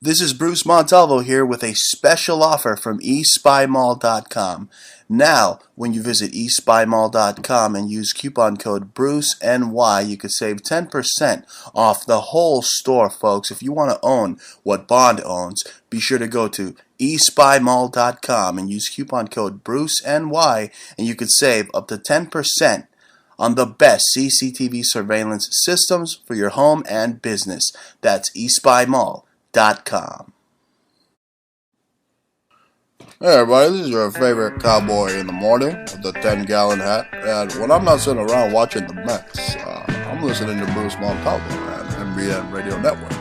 This is Bruce Montalvo here with a special offer from eSpyMall.com. Now, when you visit eSpyMall.com and use coupon code BruceNY, you can save 10% off the whole store, folks. If you want to own what Bond owns, be sure to go to eSpyMall.com and use coupon code BruceNY, and you can save up to 10% on the best CCTV surveillance systems for your home and business. That's eSpyMall.com. Hey everybody, this is your favorite cowboy in the morning with the 10-gallon hat, and when I'm not sitting around watching the Mets, I'm listening to Bruce Montalvo and MBN Radio Network.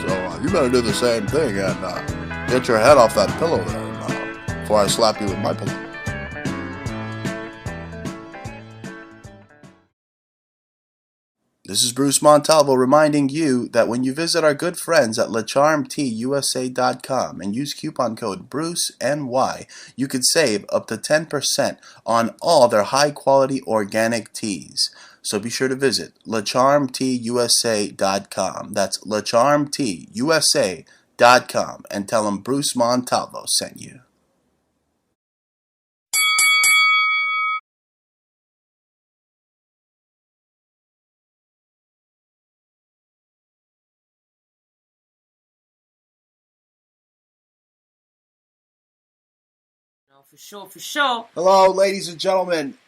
So you better do the same thing and get your head off that pillow there before I slap you with my pillow. This is Bruce Montalvo reminding you that when you visit our good friends at LeCharmTUSA.com and use coupon code BruceNY, you can save up to 10% on all their high-quality organic teas. So be sure to visit LeCharmTUSA.com. That's LeCharmTUSA.com and tell them Bruce Montalvo sent you. For sure. Hello, ladies and gentlemen.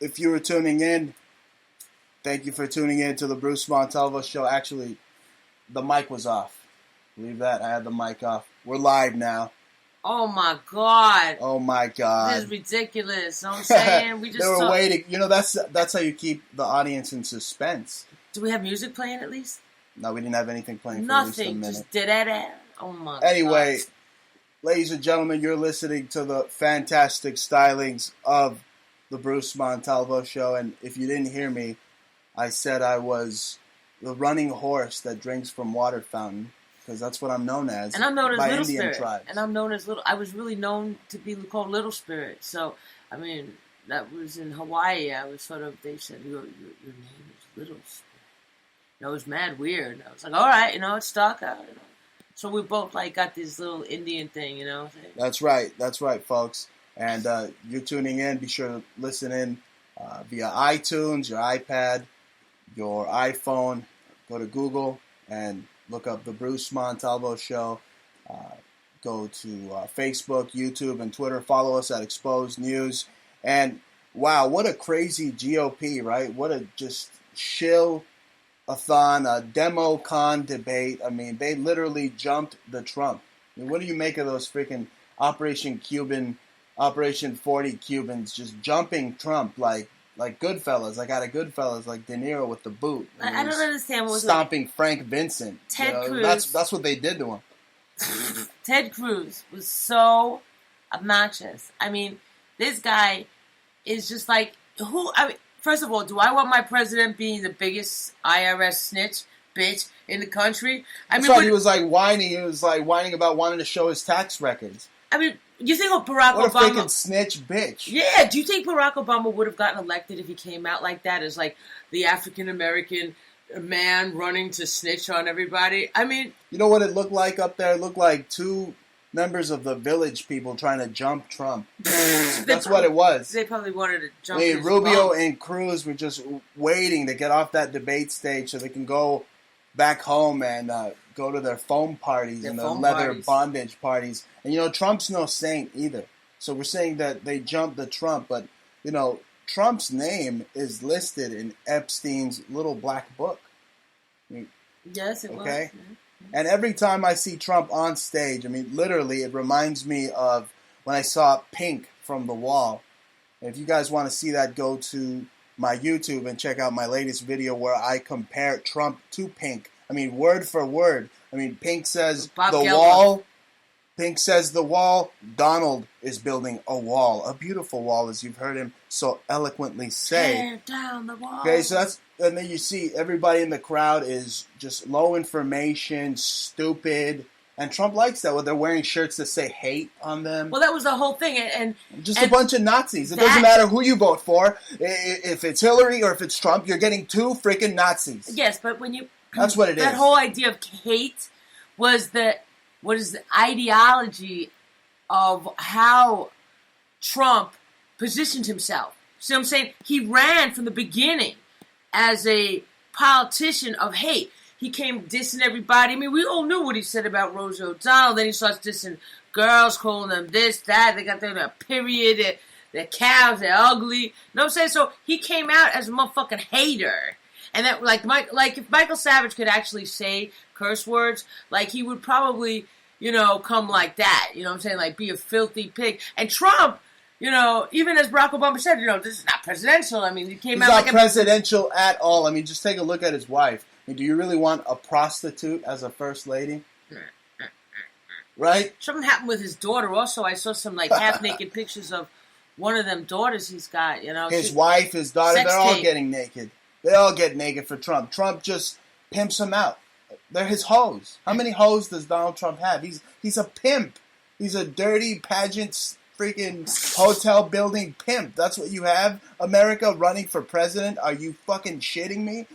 If you were tuning in, thank you for tuning in to the Bruce Montalvo Show. Actually, the mic was off. Believe that? I had the mic off. We're live now. Oh my God. This is ridiculous. You know what I'm saying? We just they were waiting. You know, that's how you keep the audience in suspense. Do we have music playing at least? No, we didn't have anything playing for Nothing. at least a minute. Just did that. Oh my God. Anyway, ladies and gentlemen, you're listening to the fantastic stylings of the Bruce Montalvo Show. And if you didn't hear me, I said I was the running horse that drinks from water fountain, because that's what I'm known as. And I'm known as Little Indian Spirit. tribes. And I'm known as Little. I was really known to be called Little Spirit. So, I mean, that was in Hawaii. I was sort of, they said, your name is Little Spirit. You know, it was mad weird. I was like, all right, it stuck out, So we both got this little Indian thing, That's right, folks. And you're tuning in. Be sure to listen in via iTunes, your iPad, your iPhone. Go to Google and look up the Bruce Montalvo Show. Go to Facebook, YouTube, and Twitter. Follow us at Exposed News. And wow, what a crazy GOP, right? What a just a demo con debate. I mean, they literally jumped the Trump. I mean, what do you make of those freaking Operation 40 Cubans just jumping Trump like Goodfellas? I got a Goodfellas like De Niro with the boot. I don't understand what was stomping Frank Vincent. Ted Cruz. That's what they did to him. Ted Cruz was so obnoxious. I mean, this guy is just like first of all, do I want my president being the biggest IRS snitch bitch in the country? He was whining. He was whining about wanting to show his tax records. I mean, you think Barack Obama? What a freaking snitch bitch. Yeah, do you think Barack Obama would have gotten elected if he came out like that as the African American man running to snitch on everybody? I mean, you know what it looked like up there? It looked like two members of the Village People trying to jump Trump. That's what it was. They probably wanted to jump. Rubio and Cruz were just waiting to get off that debate stage so they can go back home and go to their foam parties and their leather bondage parties. And Trump's no saint either. So we're saying that they jumped the Trump, but Trump's name is listed in Epstein's little black book. Yes, it was. Okay. And every time I see Trump on stage, I mean, literally, it reminds me of when I saw Pink from The Wall. And if you guys want to see that, go to my YouTube and check out my latest video where I compare Trump to Pink. I mean, word for word. I mean, Pink says wall. Pink says the wall. Donald is building a wall, a beautiful wall, as you've heard him so eloquently say. Tear down the wall. Okay, so and then you see everybody in the crowd is just low information, stupid, and Trump likes that. Where they're wearing shirts that say hate on them. Well, that was the whole thing, and just a bunch of Nazis. It doesn't matter who you vote for. If it's Hillary or if it's Trump, you're getting two freaking Nazis. Yes, but when that's what it is. That whole idea of hate was that what is the ideology of how Trump positioned himself. See what I'm saying? He ran from the beginning as a politician of hate. He came dissing everybody. I mean, we all knew what he said about Rosie O'Donnell. Then he starts dissing girls, calling them this, that. They got their period. They're cows. They're ugly. You know what I'm saying? So he came out as a motherfucking hater. And that, like if Michael Savage could actually say curse words, like he would probably, come like that. You know what I'm saying? Like be a filthy pig. And Trump, even as Barack Obama said, this is not presidential. I mean, he came out like not presidential at all. I mean, just take a look at his wife. I mean, do you really want a prostitute as a first lady? Right? Something happened with his daughter also. I saw some like half-naked pictures of one of them daughters he's got, His wife, his daughter, they're all getting naked. They all get naked for Trump. Trump just pimps them out. They're his hoes. How many hoes does Donald Trump have? He's a pimp. He's a dirty pageant freaking hotel building pimp. That's what you have? America running for president? Are you fucking shitting me?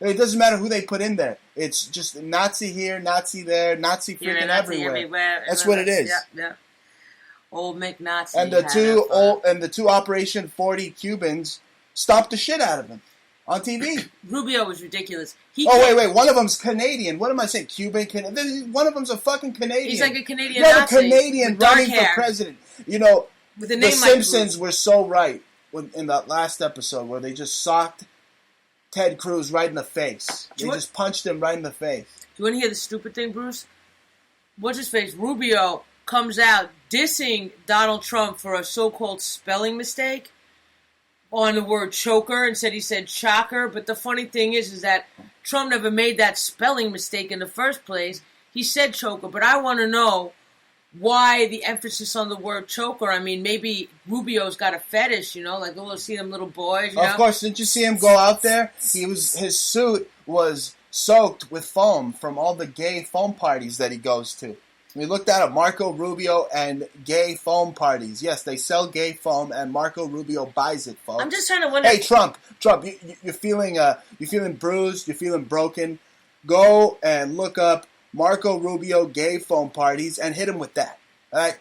It doesn't matter who they put in there. It's just Nazi here, Nazi there, Nazi freaking everywhere. That's what it is. Yeah. Old McNazi. And the two Operation 40 Cubans stopped the shit out of him on TV. Rubio was ridiculous. Wait. One of them's Canadian. What am I saying? Cuban? One of them's a fucking Canadian. He's like a Canadian Nazi. Nazi. A Canadian running for president. With a name the Simpsons were so right in that last episode where they just socked Ted Cruz right in the face. They just punched him right in the face. Do you want to hear the stupid thing, Bruce? What's his face? Rubio comes out dissing Donald Trump for a so-called spelling mistake on the word choker and he said chocker. But the funny thing is that Trump never made that spelling mistake in the first place. He said choker, but I want to know why the emphasis on the word choker. I mean, maybe Rubio's got a fetish, like we'll see them little boys. Of course, didn't you see him go out there? His suit was soaked with foam from all the gay foam parties that he goes to. We looked at it, Marco Rubio and gay foam parties. Yes, they sell gay foam, and Marco Rubio buys it, folks. I'm just trying to wonder. Hey, Trump, you're feeling bruised, you're feeling broken. Go and look up Marco Rubio gay foam parties and hit him with that. All right,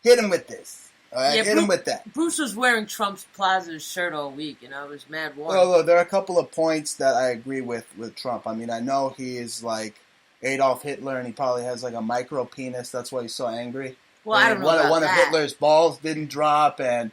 hit him with this. All right, hit him with that. Bruce was wearing Trump's Plaza shirt all week. It was mad warm. Well, look, there are a couple of points that I agree with Trump. I mean, I know he is like Adolf Hitler, and he probably has like a micro penis. That's why he's so angry. Well, I don't know about one that. of Hitler's balls didn't drop, and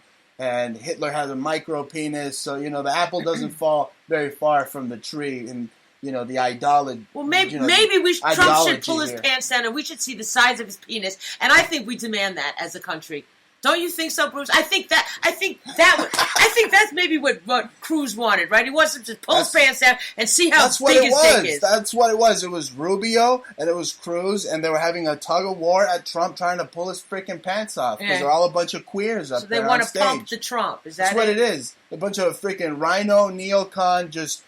Hitler has a micro penis. So the apple doesn't fall very far from the tree, and the ideology. Well, maybe Trump should pull his pants down, and we should see the size of his penis. And I think we demand that as a country. Don't you think so, Bruce? I think that's maybe what Cruz wanted, right? He wants him to pull his pants down and see how big his dick is. That's what it was. It was Rubio and it was Cruz, and they were having a tug of war at Trump trying to pull his freaking pants off because they're all a bunch of queers up there. So they want to pump the Trump. That's what it is. A bunch of freaking rhino neocon just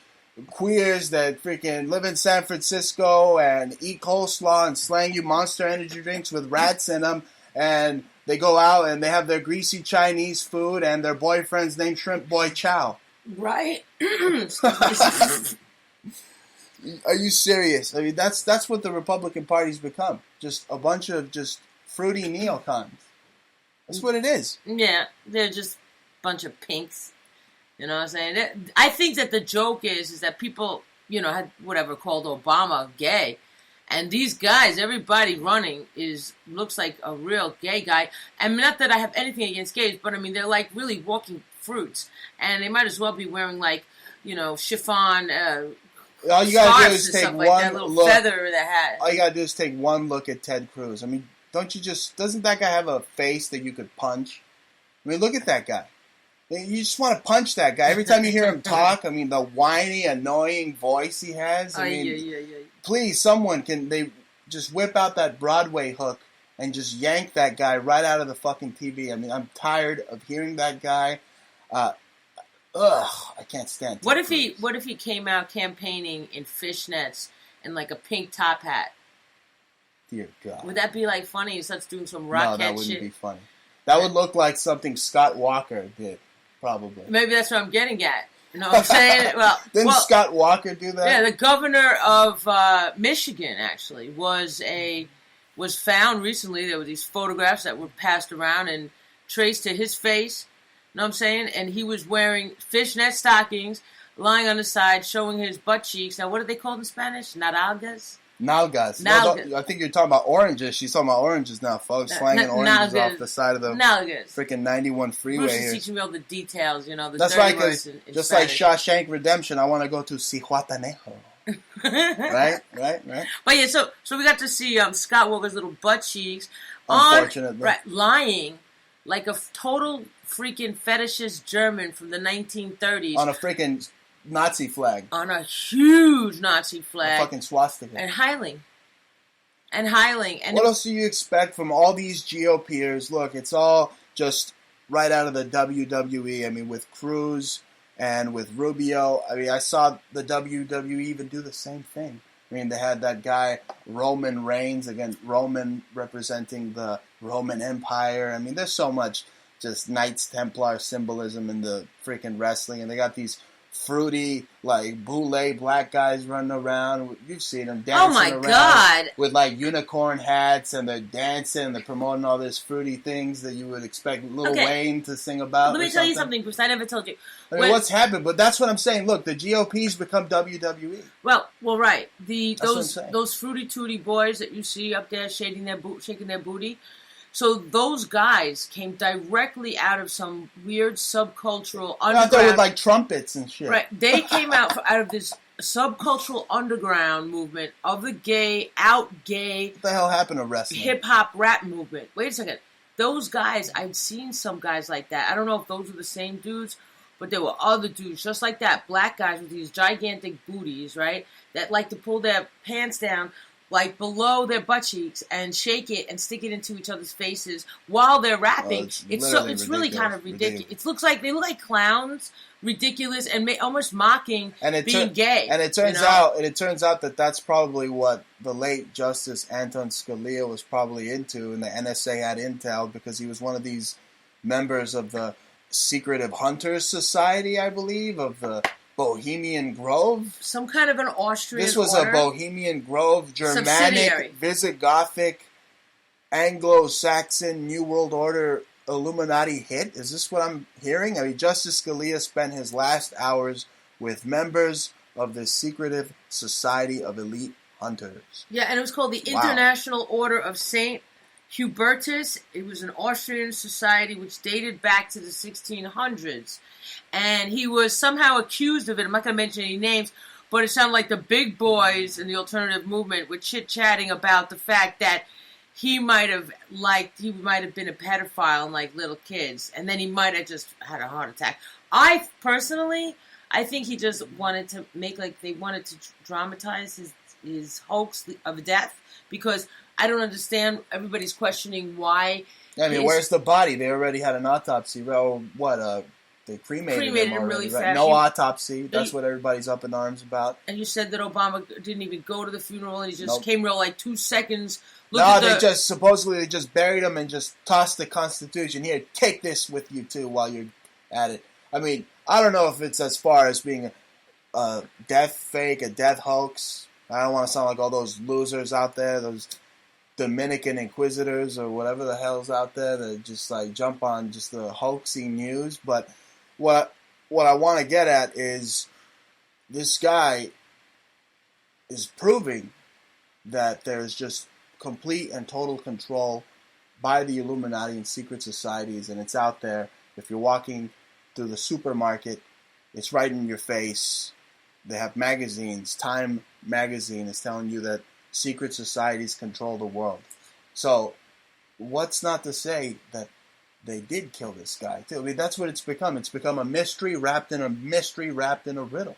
queers that freaking live in San Francisco and eat coleslaw and slang you Monster Energy drinks with rats in them, and they go out and they have their greasy Chinese food and their boyfriend's named Shrimp Boy Chow. Right? Are you serious? I mean, that's what the Republican Party's become. Just a bunch of just fruity neocons. That's what it is. Yeah, they're just a bunch of pinks. You know what I'm saying? I think that the joke is that people, had whatever called Obama gay. And these guys, everybody running looks like a real gay guy. And not that I have anything against gays, but I mean, they're like really walking fruits. And they might as well be wearing chiffon all you gotta do is take one like look. Feather that hat. All you gotta do is take one look at Ted Cruz. I mean, doesn't that guy have a face that you could punch? I mean, look at that guy. You just want to punch that guy. Every time you hear him talk, I mean, the whiny, annoying voice he has. I mean, yeah. Please, someone they just whip out that Broadway hook and just yank that guy right out of the fucking TV. I mean, I'm tired of hearing that guy. I can't stand. What if he came out campaigning in fishnets and like a pink top hat? Dear God, would that be like funny? He starts doing some rock shit. No, that wouldn't shit. Be funny. That would look like something Scott Walker did, probably. Maybe that's what I'm getting at. You know what I'm saying? Didn't Scott Walker do that? Yeah, the governor of Michigan actually was a was found recently. There were these photographs that were passed around and traced to his face. You know what I'm saying? And he was wearing fishnet stockings, lying on the side, showing his butt cheeks. Now, what are they called in Spanish? Nalgas? Nalgas. Nalgas. No, I think you're talking about oranges. She's talking about oranges now, folks. Slanging oranges off the side of the freaking 91 freeway Bruce here. is teaching me all the details, the That's dirty right, words because in just Spanish. like Shawshank Redemption, I want to go to Cihuatanejo. Right. But yeah, so we got to see Scott Walker's little butt cheeks Unfortunately. lying like a total freaking fetishist German from the 1930s On a freaking Nazi flag. On a huge Nazi flag. A fucking swastika. And hiling. And what else do you expect from all these GOPers? Look, it's all just right out of the WWE. I mean, with Cruz and with Rubio. I mean, I saw the WWE even do the same thing. I mean, they had that guy, Roman Reigns, again, Roman representing the Roman Empire. I mean, there's so much just Knights Templar symbolism in the freaking wrestling. And they got these fruity, like, boule black guys running around. You've seen them dancing around God. with, like, unicorn hats, and they're dancing, they're promoting all these fruity things that you would expect Lil Wayne to sing about. Let me tell you something, Bruce. I never told you. I mean, what's happened? But that's what I'm saying. Look, the GOP's become WWE. Well, right. Those fruity tooty boys that you see up there shaking their booty. So those guys came directly out of some weird subcultural underground. Out there with like trumpets and shit. Right. They came out of this subcultural underground movement of the gay. What the hell happened to wrestling? Hip hop rap movement. Wait a second. Those guys, I've seen some guys like that. I don't know if those were the same dudes, but there were other dudes just like that. Black guys with these gigantic booties, right? That like to pull their pants down like below their butt cheeks and shake it and stick it into each other's faces while they're rapping. It's really kind of ridiculous. It looks like they look like clowns, ridiculous, and almost mocking being gay. And it turns out that that's probably what the late Justice Anton Scalia was probably into, and the NSA had intel because he was one of these members of the Secretive Hunters Society, I believe, of the Bohemian Grove? Some kind of an Austrian This was order. a Bohemian Grove, Germanic, Visigothic, Anglo-Saxon, New World Order Illuminati hit? Is this what I'm hearing? I mean, Justice Scalia spent his last hours with members of the Secretive Society of Elite Hunters. Yeah, and it was called the International Order of St. Hubertus. It was an Austrian society which dated back to the 1600s. And he was somehow accused of it. I'm not going to mention any names, but it sounded like the big boys in the alternative movement were chit-chatting about the fact that he might have been a pedophile and like little kids, and then he might have just had a heart attack. I think he just wanted to they wanted to dramatize his hoax of death, because I don't understand. Everybody's questioning why. I mean, where's the body? They already had an autopsy. Well, what? They cremated him already, really right? fast. No autopsy. That's what everybody's up in arms about. And you said that Obama didn't even go to the funeral, and he just came real like 2 seconds. Supposedly they just buried him and just tossed the Constitution. Here, take this with you too while you're at it. I mean, I don't know if it's as far as being a death fake, a death hoax. I don't want to sound like all those losers out there, those Dominican Inquisitors or whatever the hell's out there that just like jump on just the hoaxy news. But what I want to get at is this guy is proving that there's just complete and total control by the Illuminati and secret societies, and it's out there. If you're walking through the supermarket, it's right in your face. They have magazines. Time magazine is telling you that secret societies control the world. So what's not to say that they did kill this guy too? I mean, that's what it's become. It's become a mystery wrapped in a mystery wrapped in a riddle.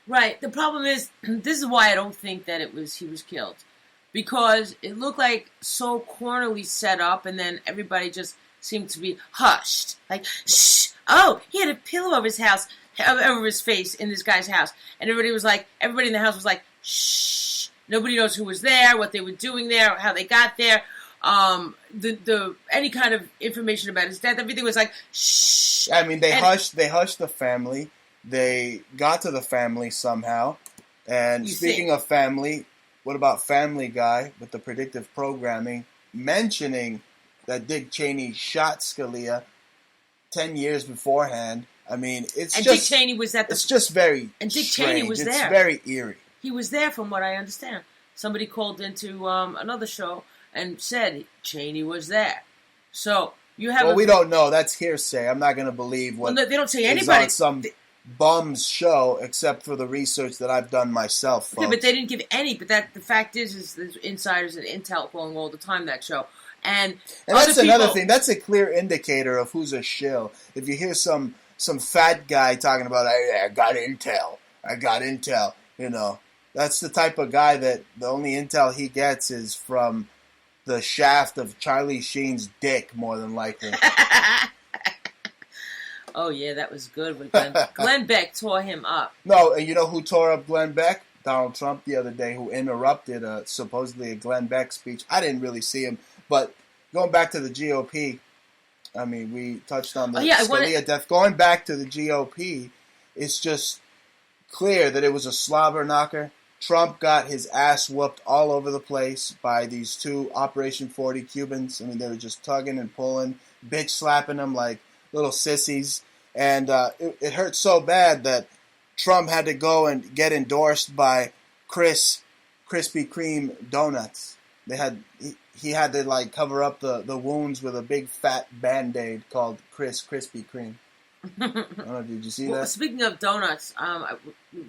Right. The problem is, this is why I don't think that he was killed. Because it looked like so cornerly set up, and then everybody just seemed to be hushed. Like, shh, oh, he had a pillow over his face in this guy's house. And everybody in the house was like, shh. Nobody knows who was there, what they were doing there, how they got there. Any kind of information about his death, everything was like, shh. I mean, they hushed the family. They got to the family somehow. And speaking of family, what about Family Guy with the predictive programming mentioning that Dick Cheney shot Scalia 10 years beforehand? I mean, it's and just... Dick Cheney was at the... It's just very And Dick strange. Cheney was It's there. very eerie. He was there, from what I understand. Somebody called into another show and said Cheney was there. So you have... Well, we don't know. That's hearsay. I'm not going to believe what... Well, no, they don't say is anybody. on some bum's show, except for the research that I've done myself, folks. Okay, but they didn't give any. But the fact is there's insiders and intel going all the time, that show. And that's another thing. That's a clear indicator of who's a shill. If you hear some fat guy talking about, I got intel, you know, that's the type of guy that the only intel he gets is from the shaft of Charlie Sheen's dick, more than likely. Oh, yeah, that was good with Glenn Beck tore him up. No, and you know who tore up Glenn Beck? Donald Trump the other day, who interrupted supposedly a Glenn Beck speech. I didn't really see him, but going back to the GOP, I mean, we touched on the Scalia death. Going back to the GOP, it's just clear that it was a slobber knocker. Trump got his ass whooped all over the place by these two Operation 40 Cubans. I mean, they were just tugging and pulling, bitch slapping them like little sissies. And it hurt so bad that Trump had to go and get endorsed by Krispy Kreme donuts. He had to like cover up the wounds with a big fat Band-Aid called Krispy Kreme. I don't know, did you see that? Speaking of donuts,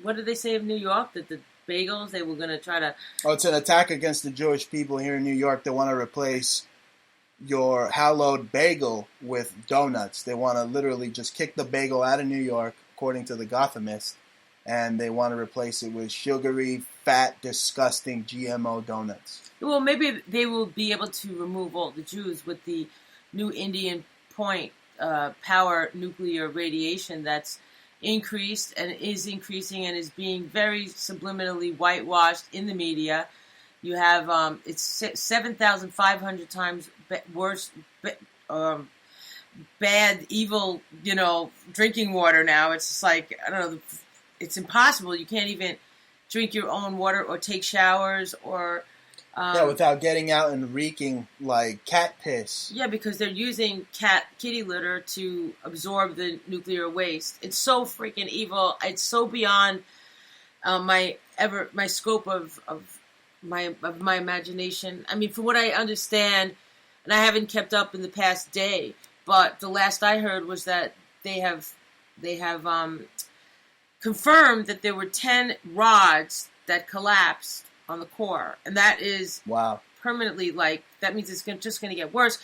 what did they say of New York? That the bagels, they were going to try to... Oh, it's an attack against the Jewish people here in New York. They want to replace your hallowed bagel with donuts. They want to literally just kick the bagel out of New York, according to the Gothamist, and they want to replace it with sugary, fat, disgusting GMO donuts. Well, maybe they will be able to remove all the Jews with the new Indian Point power nuclear radiation that's increased and is increasing and is being very subliminally whitewashed in the media. You have it's 7,500 times worse, bad, evil, drinking water now. It's just like, I don't know, it's impossible. You can't even drink your own water or take showers or... without getting out and reeking like cat piss. Yeah, because they're using kitty litter to absorb the nuclear waste. It's so freaking evil. It's so beyond my scope of my imagination. I mean, from what I understand, and I haven't kept up in the past day, but the last I heard was that they have confirmed that there were 10 rods that collapsed on the core, and that is permanently, like, that means it's just going to get worse.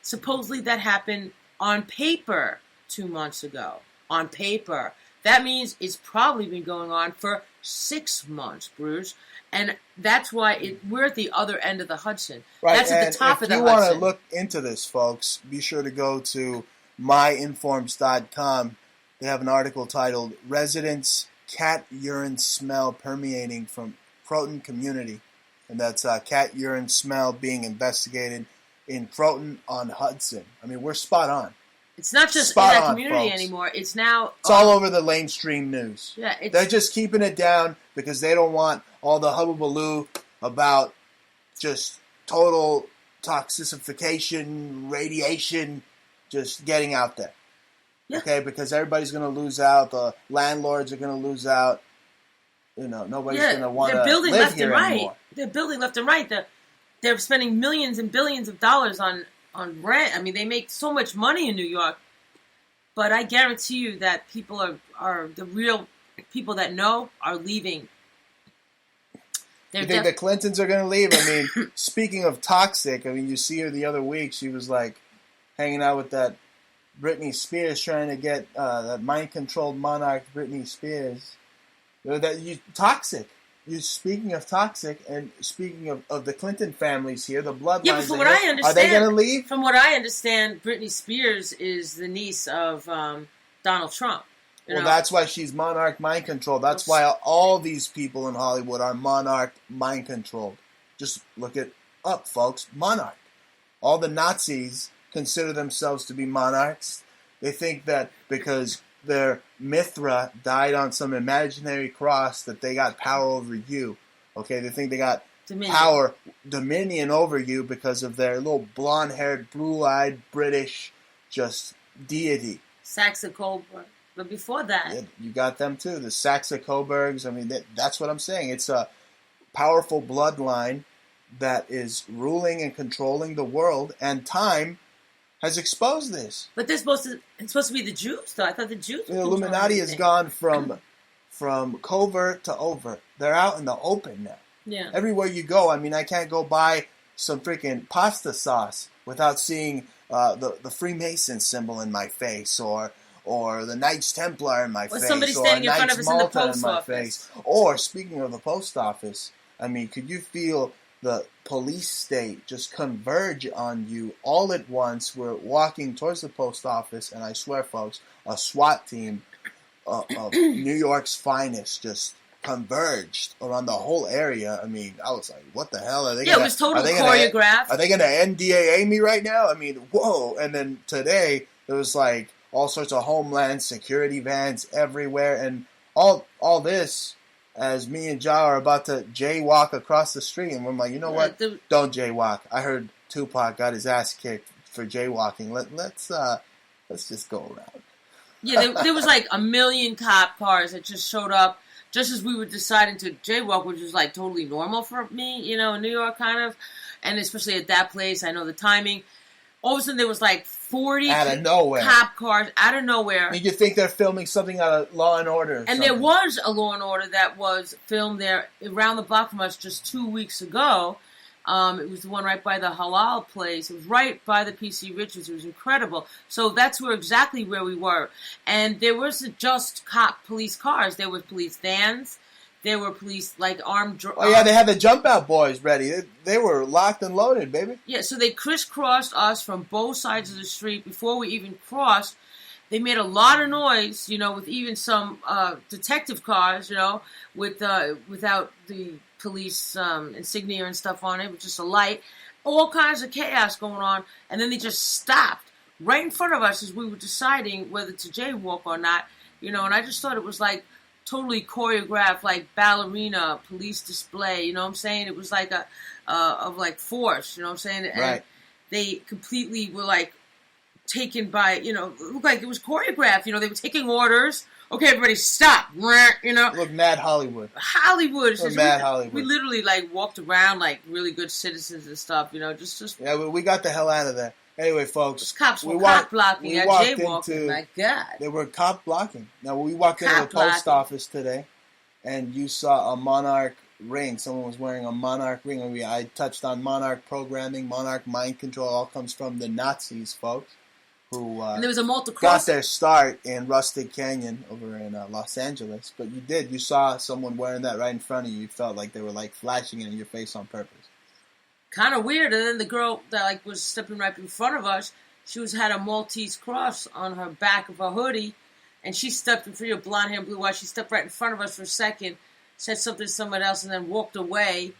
Supposedly that happened on paper 2 months ago. On paper. That means it's probably been going on for 6 months, Bruce. And that's why we're at the other end of the Hudson. Right, that's at the top of the Hudson. If you want to look into this, folks, be sure to go to myinforms.com. They have an article titled Residents' Cat Urine Smell Permeating from Croton Community. And that's cat urine smell being investigated in Croton on Hudson. I mean, we're spot on. It's not just in that community anymore. It's now... It's all over the mainstream news. Yeah, they're just keeping it down because they don't want all the hubbubaloo about just total toxification, radiation, just getting out there. Yeah. Okay, because everybody's going to lose out. The landlords are going to lose out. Nobody's going to want to live here anymore. They're building left and right. They're spending millions and billions of dollars on rent. I mean, they make so much money in New York. But I guarantee you that people are the real people that know are leaving. You think the Clintons are going to leave? I mean, speaking of toxic, I mean, you see her the other week. She was like hanging out with that Britney Spears, trying to get that mind-controlled monarch Britney Spears. Toxic. Speaking of toxic, and speaking of the Clinton families here, the bloodlines. Yeah, but from what I understand, are they going to leave? From what I understand, Britney Spears is the niece of Donald Trump. Well, that's why she's monarch mind controlled. That's why all these people in Hollywood are monarch mind controlled. Just look it up, folks. Monarch. All the Nazis consider themselves to be monarchs. They think that because their Mithra died on some imaginary cross that they got power over you. Okay, they think they got dominion over you because of their little blonde-haired, blue-eyed British just deity. Saxa Coburg. But before that... Yeah, you got them too, the Saxa Coburgs. I mean, that's what I'm saying. It's a powerful bloodline that is ruling and controlling the world, and time has exposed this. But it's supposed to be the Jews, though. I thought the Jews were the Illuminati has gone from covert to overt. They're out in the open now. Yeah. Everywhere you go, I mean, I can't go buy some freaking pasta sauce without seeing the Freemason symbol in my face, or the Knights Templar in my face, somebody standing or in front of Knights us in the Malta post in my office. face. Or, speaking of the post office, I mean, could you feel the police state just converge on you all at once? We're walking towards the post office, and I swear, folks, a SWAT team of New York's finest just converged around the whole area. I mean, I was like, what the hell? It was totally choreographed. Are they going to NDAA me right now? I mean, whoa. And then today, there was like all sorts of Homeland Security vans everywhere, and all this as me and Ja are about to jaywalk across the street, and we're like, you know what? Don't jaywalk. I heard Tupac got his ass kicked for jaywalking. Let's just go around. Yeah, there was like a million cop cars that just showed up just as we were deciding to jaywalk, which was like totally normal for me, in New York kind of, and especially at that place. I know the timing. All of a sudden, there was like 40 out of nowhere cop cars out of nowhere. I mean, you think they're filming something out of Law and Order? And there was a Law and Order that was filmed there around the block from us just 2 weeks ago. It was the one right by the halal place. It was right by the PC Richards. It was incredible. So that's exactly where we were. And there wasn't just police cars. There were police vans. There were police, like, armed... Oh, yeah, they had the jump-out boys ready. They were locked and loaded, baby. Yeah, so they crisscrossed us from both sides of the street. Before we even crossed, they made a lot of noise, with even some detective cars, without the police insignia and stuff on it, with just a light. All kinds of chaos going on. And then they just stopped right in front of us as we were deciding whether to jaywalk or not, and I just thought it was like totally choreographed, like ballerina police display, you know what I'm saying? It was like of like force, you know what I'm saying? And right. They completely were like taken by, it looked like it was choreographed, they were taking orders. Okay, everybody stop, Look, mad Hollywood. Hollywood. Hollywood. We literally like walked around like really good citizens and stuff, just. Yeah, we got the hell out of there. Anyway, folks, those cops were cop blocking. Jaywalking. My God, they were cop blocking. Now we walked into the post office today, and you saw a Monarch ring. Someone was wearing a Monarch ring. I touched on Monarch programming, Monarch mind control. All comes from the Nazis, folks, who and there was a got their start in Rustic Canyon over in Los Angeles. But you saw someone wearing that right in front of you. You felt like they were like flashing it in your face on purpose. Kind of weird. And then the girl that was stepping right in front of us, she had a Maltese cross on her back of her hoodie, and she stepped in front of her, blonde hair, blue eyes. She stepped right in front of us for a second, said something to someone else, and then walked away.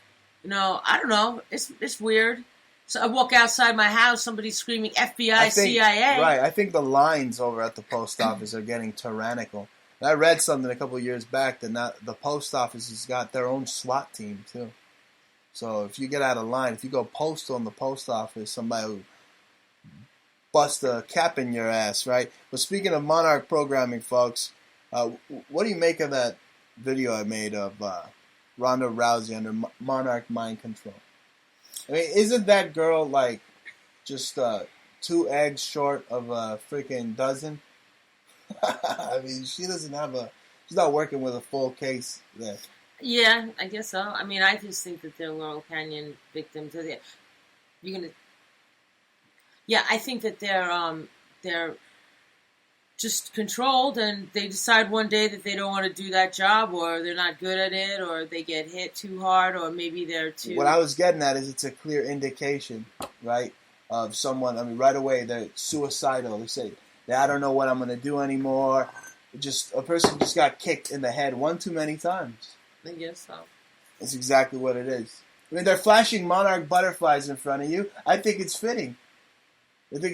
I don't know. It's weird. So I walk outside my house, somebody's screaming FBI, CIA. Right. I think the lines over at the post office are getting tyrannical. And I read something a couple of years back that the post office has got their own SWAT team too. So if you get out of line, if you go postal in the post office, somebody will bust a cap in your ass, right? But speaking of Monarch programming, folks, what do you make of that video I made of Ronda Rousey under Monarch mind control? I mean, isn't that girl like just 2 eggs short of a freaking dozen? I mean, she's not working with a full case there. Yeah, I guess so. I mean, I just think that they're Laurel Canyon victims. Yeah, I think that they're just controlled, and they decide one day that they don't want to do that job, or they're not good at it, or they get hit too hard, or maybe they're too... What I was getting at is it's a clear indication, right, of someone. I mean, right away they're suicidal. They say, I don't know what I'm going to do anymore. A person just got kicked in the head one too many times. I guess so. That's exactly what it is. I mean, they're flashing Monarch butterflies in front of you. I think it's fitting. And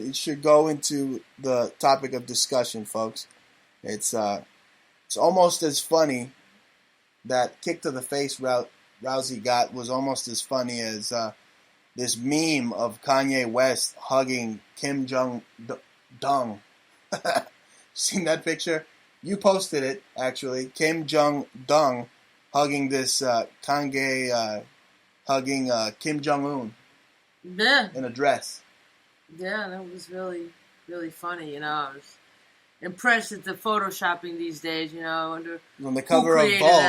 it should go into the topic of discussion, folks. It's almost as funny, that kick to the face route Rousey got was almost as funny as this meme of Kanye West hugging Kim Jong-dong. Seen that picture? You posted it, actually. Kim Jong-dong hugging this Kanye, hugging Kim Jong-un. Yeah. In a dress. Yeah, that was really, really funny. I was impressed at the photoshopping these days. I wonder on the cover who of created Vogue.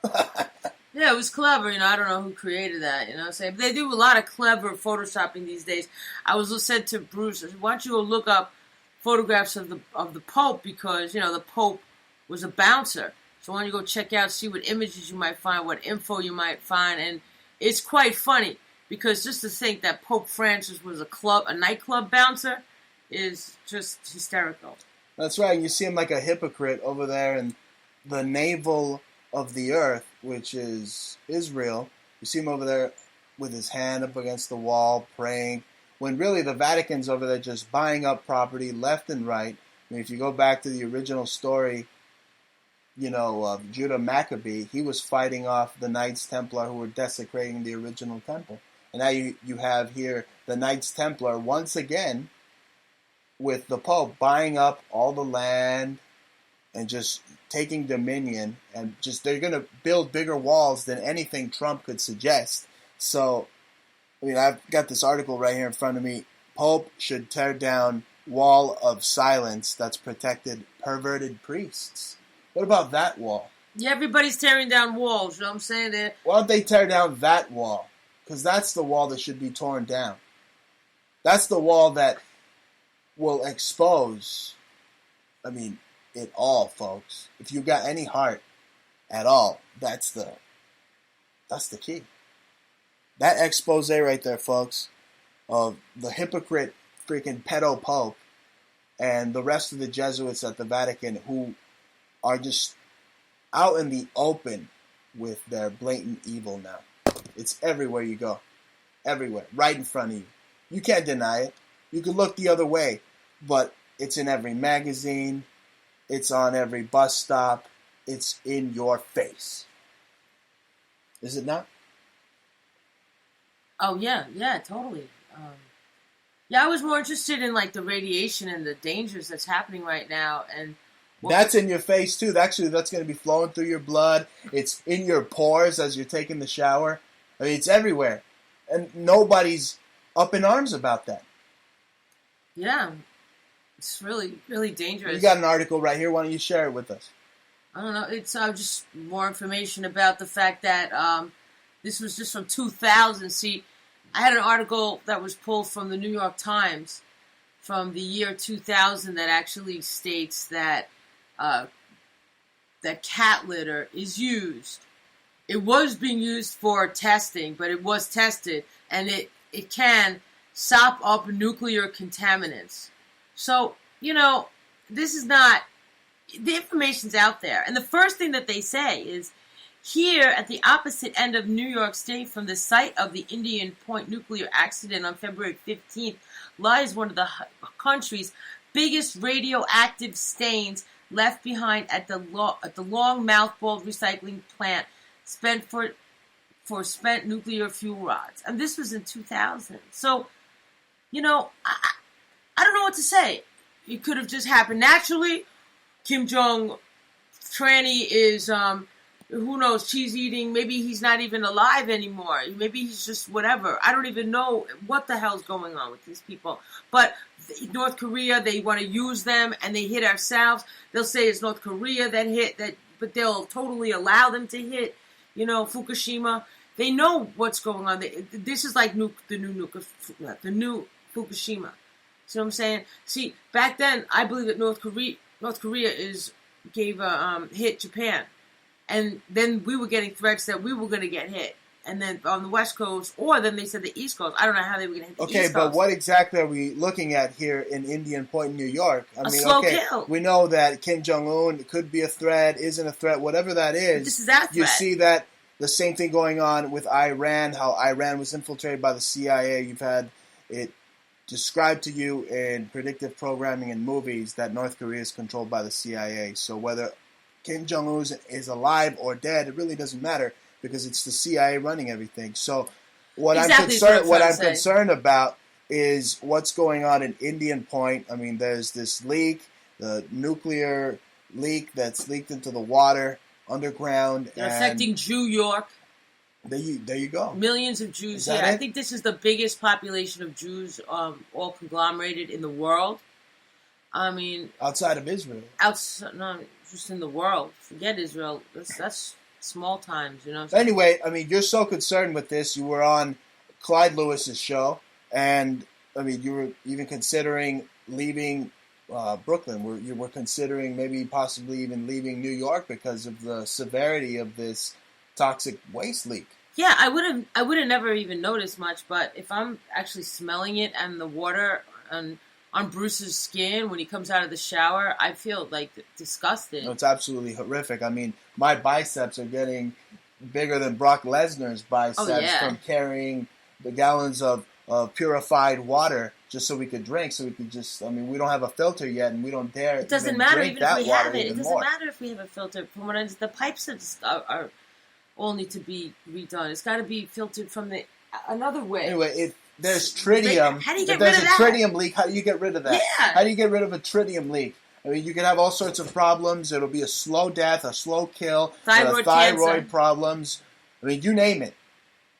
that. Yeah, it was clever. I don't know who created that. But they do a lot of clever photoshopping these days. I was said to Bruce, why don't you go look up photographs of the Pope, because the Pope was a bouncer. So why don't you go check out, see what images you might find, what info you might find, and it's quite funny. Because just to think that Pope Francis was a nightclub bouncer is just hysterical. That's right. You see him like a hypocrite over there in the navel of the earth, which is Israel. You see him over there with his hand up against the wall praying, when really the Vatican's over there just buying up property left and right. I mean, if you go back to the original story, of Judah Maccabee, he was fighting off the Knights Templar who were desecrating the original temple. And now you have here the Knights Templar once again with the Pope buying up all the land and just taking dominion, and just they're going to build bigger walls than anything Trump could suggest. So, I've got this article right here in front of me. Pope should tear down wall of silence that's protected perverted priests. What about that wall? Yeah, everybody's tearing down walls. You know what I'm saying? Why don't they tear down that wall? Because that's the wall that should be torn down. That's the wall that will expose, it all, folks. If you've got any heart at all, that's the key. That expose right there, folks, of the hypocrite freaking pedo Pope and the rest of the Jesuits at the Vatican who are just out in the open with their blatant evil now. It's everywhere you go. Everywhere. Right in front of you. You can't deny it. You can look the other way, but it's in every magazine. It's on every bus stop. It's in your face. Is it not? Oh, yeah, totally. I was more interested in, the radiation and the dangers that's happening right now. And that's in your face, too. Actually, that's going to be flowing through your blood. It's in your pores as you're taking the shower. It's everywhere. And nobody's up in arms about that. Yeah. It's really, really dangerous. You got an article right here. Why don't you share it with us? I don't know. It's just more information about the fact that this was just from 2000. See, I had an article that was pulled from the New York Times from the year 2000 that actually states that that cat litter is used. It was being used for testing, but it was tested, and it can sop up nuclear contaminants. So, this is not, the information's out there. And the first thing that they say is, here at the opposite end of New York State from the site of the Indian Point nuclear accident on February 15th lies one of the country's biggest radioactive stains left behind at the long mothballed recycling plant spent for spent nuclear fuel rods. And this was in 2000. So, I don't know what to say. It could have just happened naturally. Kim Jong tranny is, who knows, cheese eating. Maybe he's not even alive anymore. Maybe he's just whatever. I don't even know what the hell's going on with these people. But North Korea, they want to use them and they hit ourselves. They'll say it's North Korea that hit that, but they'll totally allow them to hit, Fukushima. They know what's going on. This is like the new Fukushima. See what I'm saying? See, back then, I believe that North Korea hit Japan. And then we were getting threats that we were going to get hit. And then on the West Coast, or then they said the East Coast. I don't know how they were going to hit the East Coast. Okay, but what exactly are we looking at here in Indian Point, New York? Slow kill. We know that Kim Jong-un could be a threat, isn't a threat, whatever that is. But this is our threat. You see that the same thing going on with Iran, how Iran was infiltrated by the CIA. You've had it described to you in predictive programming and movies that North Korea is controlled by the CIA. So whether Kim Jong-un is alive or dead, it really doesn't matter. because it's the CIA running everything. So what Exactly, I'm concerned about is what's going on in Indian Point. I mean, there's this leak, the nuclear leak that's leaked into the water underground. They're affecting New York. There you go. Millions of Jews here. I think this is the biggest population of Jews, all conglomerated in the world. I mean, outside of Israel. No, just in the world. Forget Israel. That's small times, you know. Anyway, I mean, you're so concerned with this. You were on Clyde Lewis's show, and I mean, you were even considering leaving Brooklyn. You were considering maybe possibly even leaving New York because of the severity of this toxic waste leak. Yeah, I would have never even noticed much, but if I'm actually smelling it and the water on Bruce's skin when he comes out of the shower, I feel like disgusted. No, it's absolutely horrific. I mean, my biceps are getting bigger than Brock Lesnar's biceps from carrying the gallons of purified water just so we could drink, so we could just, I mean, we don't have a filter yet, and we don't dare. It doesn't matter even if we have it. It doesn't matter if we have a filter. From what the pipes are all need to be redone. It's got to be filtered from another way. Anyway, there's tritium. How do you get rid of that? There's a tritium leak. How do you get rid of that? Yeah. How do you get rid of a tritium leak? I mean, you can have all sorts of problems. It'll be a slow death, a slow kill, thyroid problems. I mean, you name it.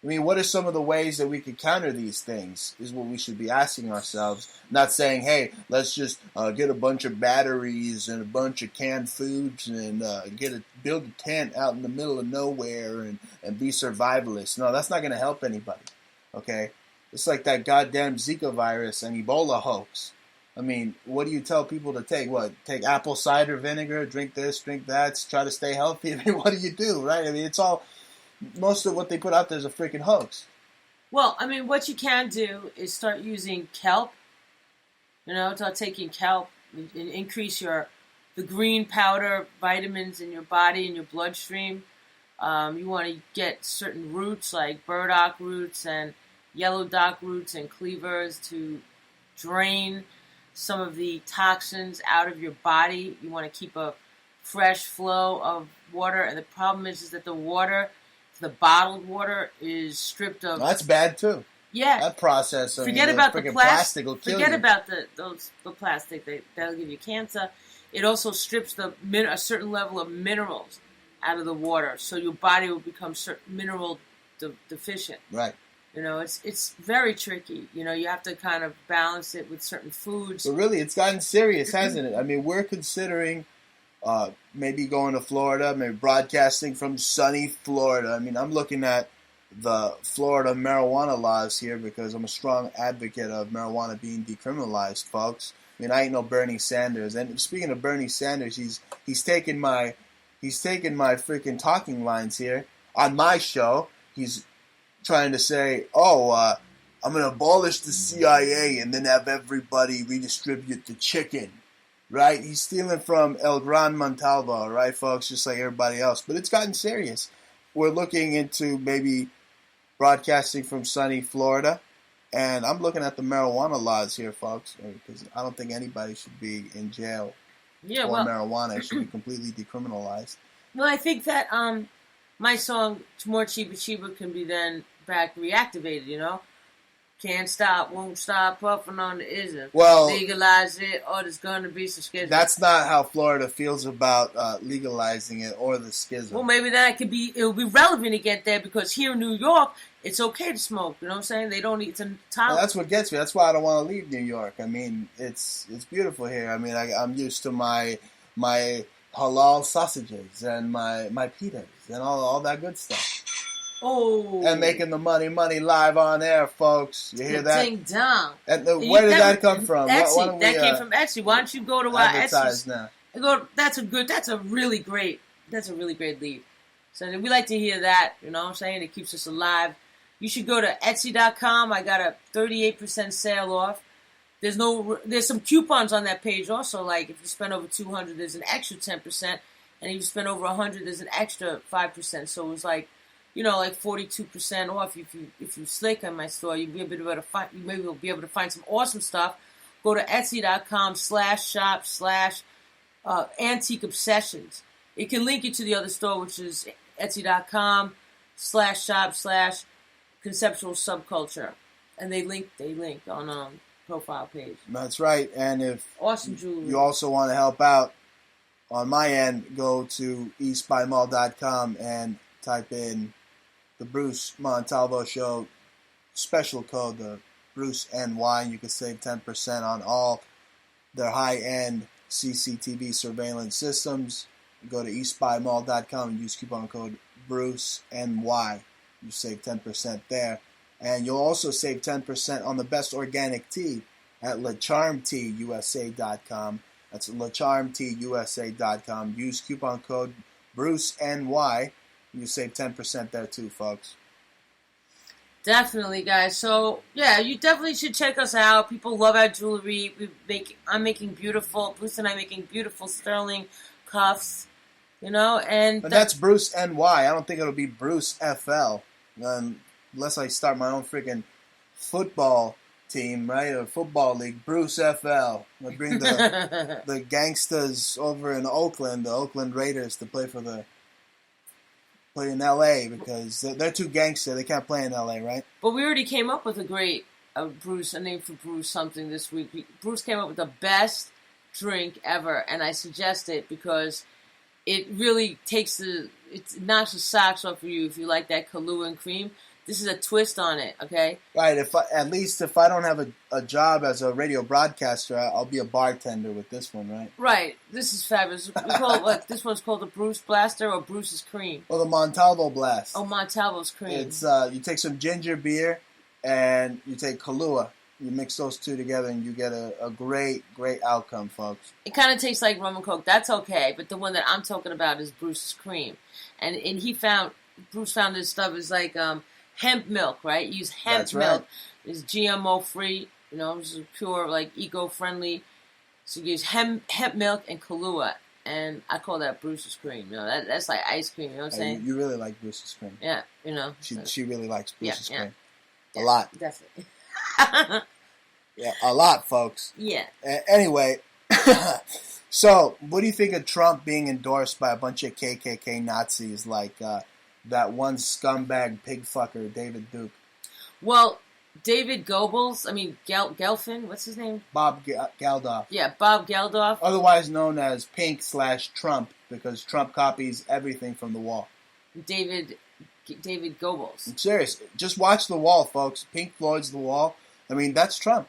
I mean, what are some of the ways that we could counter these things is what we should be asking ourselves. Not saying, hey, let's just get a bunch of batteries and a bunch of canned foods and build a tent out in the middle of nowhere and be survivalists. No, that's not going to help anybody, okay? It's like that goddamn Zika virus and Ebola hoax. I mean, what do you tell people to take? What? Take apple cider vinegar, drink this, drink that, try to stay healthy? I mean, what do, right? I mean, it's all... Most of what they put out there is a freaking hoax. Well, I mean, what you can do is start using kelp. You know, start taking kelp and increase the green powder vitamins in your body and your bloodstream. You want to get certain roots like burdock roots and yellow dock roots and cleavers to drain some of the toxins out of your body. You want to keep a fresh flow of water, and the problem is that the bottled water is stripped of... That's bad, too. Yeah. That process. Forget about the plastic. Will kill forget you. about the plastic. That'll give you cancer. It also strips a certain level of minerals out of the water, so your body will become mineral deficient. Right. You know, it's very tricky. You know, you have to kind of balance it with certain foods. But really, it's gotten serious, hasn't it? I mean, we're considering... maybe going to Florida, maybe broadcasting from sunny Florida. I mean, I'm looking at the Florida marijuana laws here because I'm a strong advocate of marijuana being decriminalized, folks. I mean, I ain't no Bernie Sanders. And speaking of Bernie Sanders, he's taken my freaking talking lines here on my show. He's trying to say, I'm going to abolish the CIA and then have everybody redistribute the chicken. Right? He's stealing from El Gran Montalvo, right, folks? Just like everybody else. But it's gotten serious. We're looking into maybe broadcasting from sunny Florida. And I'm looking at the marijuana laws here, folks, because I don't think anybody should be in jail for marijuana. It should be completely decriminalized. Well, I think that my song, More Chiba Chiba, can be then back reactivated, you know? Can't stop, won't stop, puffing on the ism. Well, legalize it, or there's going to be some schism. That's not how Florida feels about legalizing it or the schism. Well, maybe it'll be relevant to get there because here in New York, it's okay to smoke. You know what I'm saying? They don't need to tolerate. Well, that's what gets me. That's why I don't want to leave New York. I mean, it's beautiful here. I mean, I'm used to my halal sausages and my pitas and all that good stuff. Oh. And making the money live on air, folks. You hear that? Ding dong. And where did that come from? Etsy. That came from Etsy. Why don't you go to our Etsy now? That's a really great lead. So we like to hear that, you know what I'm saying? It keeps us alive. You should go to Etsy.com. I got a 38% sale off. There's some coupons on that page also, like if you spend over $200, there's an extra 10%, and if you spend over $100, there's an extra 5%. So it was like, you know, like 42% off. If you slick on my store, you'll be able to find. You maybe will be able to find some awesome stuff. Go to Etsy.com/shop/Antique Obsessions. It can link you to the other store, which is Etsy.com. /shop/conceptual subculture. And they link on profile page. That's right. And if Awesome jewelry. you also want to help out, on my end, go to eastbymall.com and type in the Bruce Montalvo Show special code, the Bruce NY. You can save 10% on all their high-end CCTV surveillance systems. Go to eastbymall.com and use coupon code Bruce NY. You save 10% there. And you'll also save 10% on the best organic tea at LeCharmTeausa.com. That's LeCharmTeausa.com. Use coupon code BruceNY. You save 10% there too, folks. Definitely, guys. So, yeah, you definitely should check us out. People love our jewelry. I'm making beautiful, Bruce and I making beautiful sterling cuffs, and But that's Bruce NY. I don't think it'll be Bruce FL. Unless I start my own freaking football team, right? Or football league. Bruce FL. I'll bring the gangsters over in Oakland, the Oakland Raiders, to play in LA because they're too gangster. They can't play in LA, right? But we already came up with a great a name for Bruce something this week. Bruce came up with the best drink ever, and I suggest it because it really it knocks the socks off of you if you like that Kahlua and cream. This is a twist on it, okay? Right. If I don't have a job as a radio broadcaster, I'll be a bartender with this one, right? Right. This is fabulous. We call it this one's called the Bruce Blaster or Bruce's Cream. Or the Montalvo Blast. Oh, Montalvo's Cream. It's you take some ginger beer and you take Kahlua. You mix those two together and you get a great outcome, folks. It kind of tastes like rum and coke. That's okay, but the one that I'm talking about is Bruce's Cream, and Bruce found this stuff is like hemp milk, right? You use hemp milk. Right. It's GMO free. It's pure, like eco-friendly. So you use hemp milk and Kahlua, and I call that Bruce's Cream. That's like ice cream. You know what I'm saying? You really like Bruce's Cream. Yeah, She really likes Bruce's Cream. Yeah, a lot. Definitely. Yeah, a lot, folks. Yeah. Anyway, so what do you think of Trump being endorsed by a bunch of KKK Nazis like that one scumbag pig fucker, David Duke? Well, David Goebbels, Gelfin, what's his name? Bob Geldof. Yeah, Bob Geldof. Otherwise known as Pink/Trump, because Trump copies everything from the wall. David Goebbels. I'm serious. Just watch The Wall, folks. Pink Floyd's The Wall. That's Trump.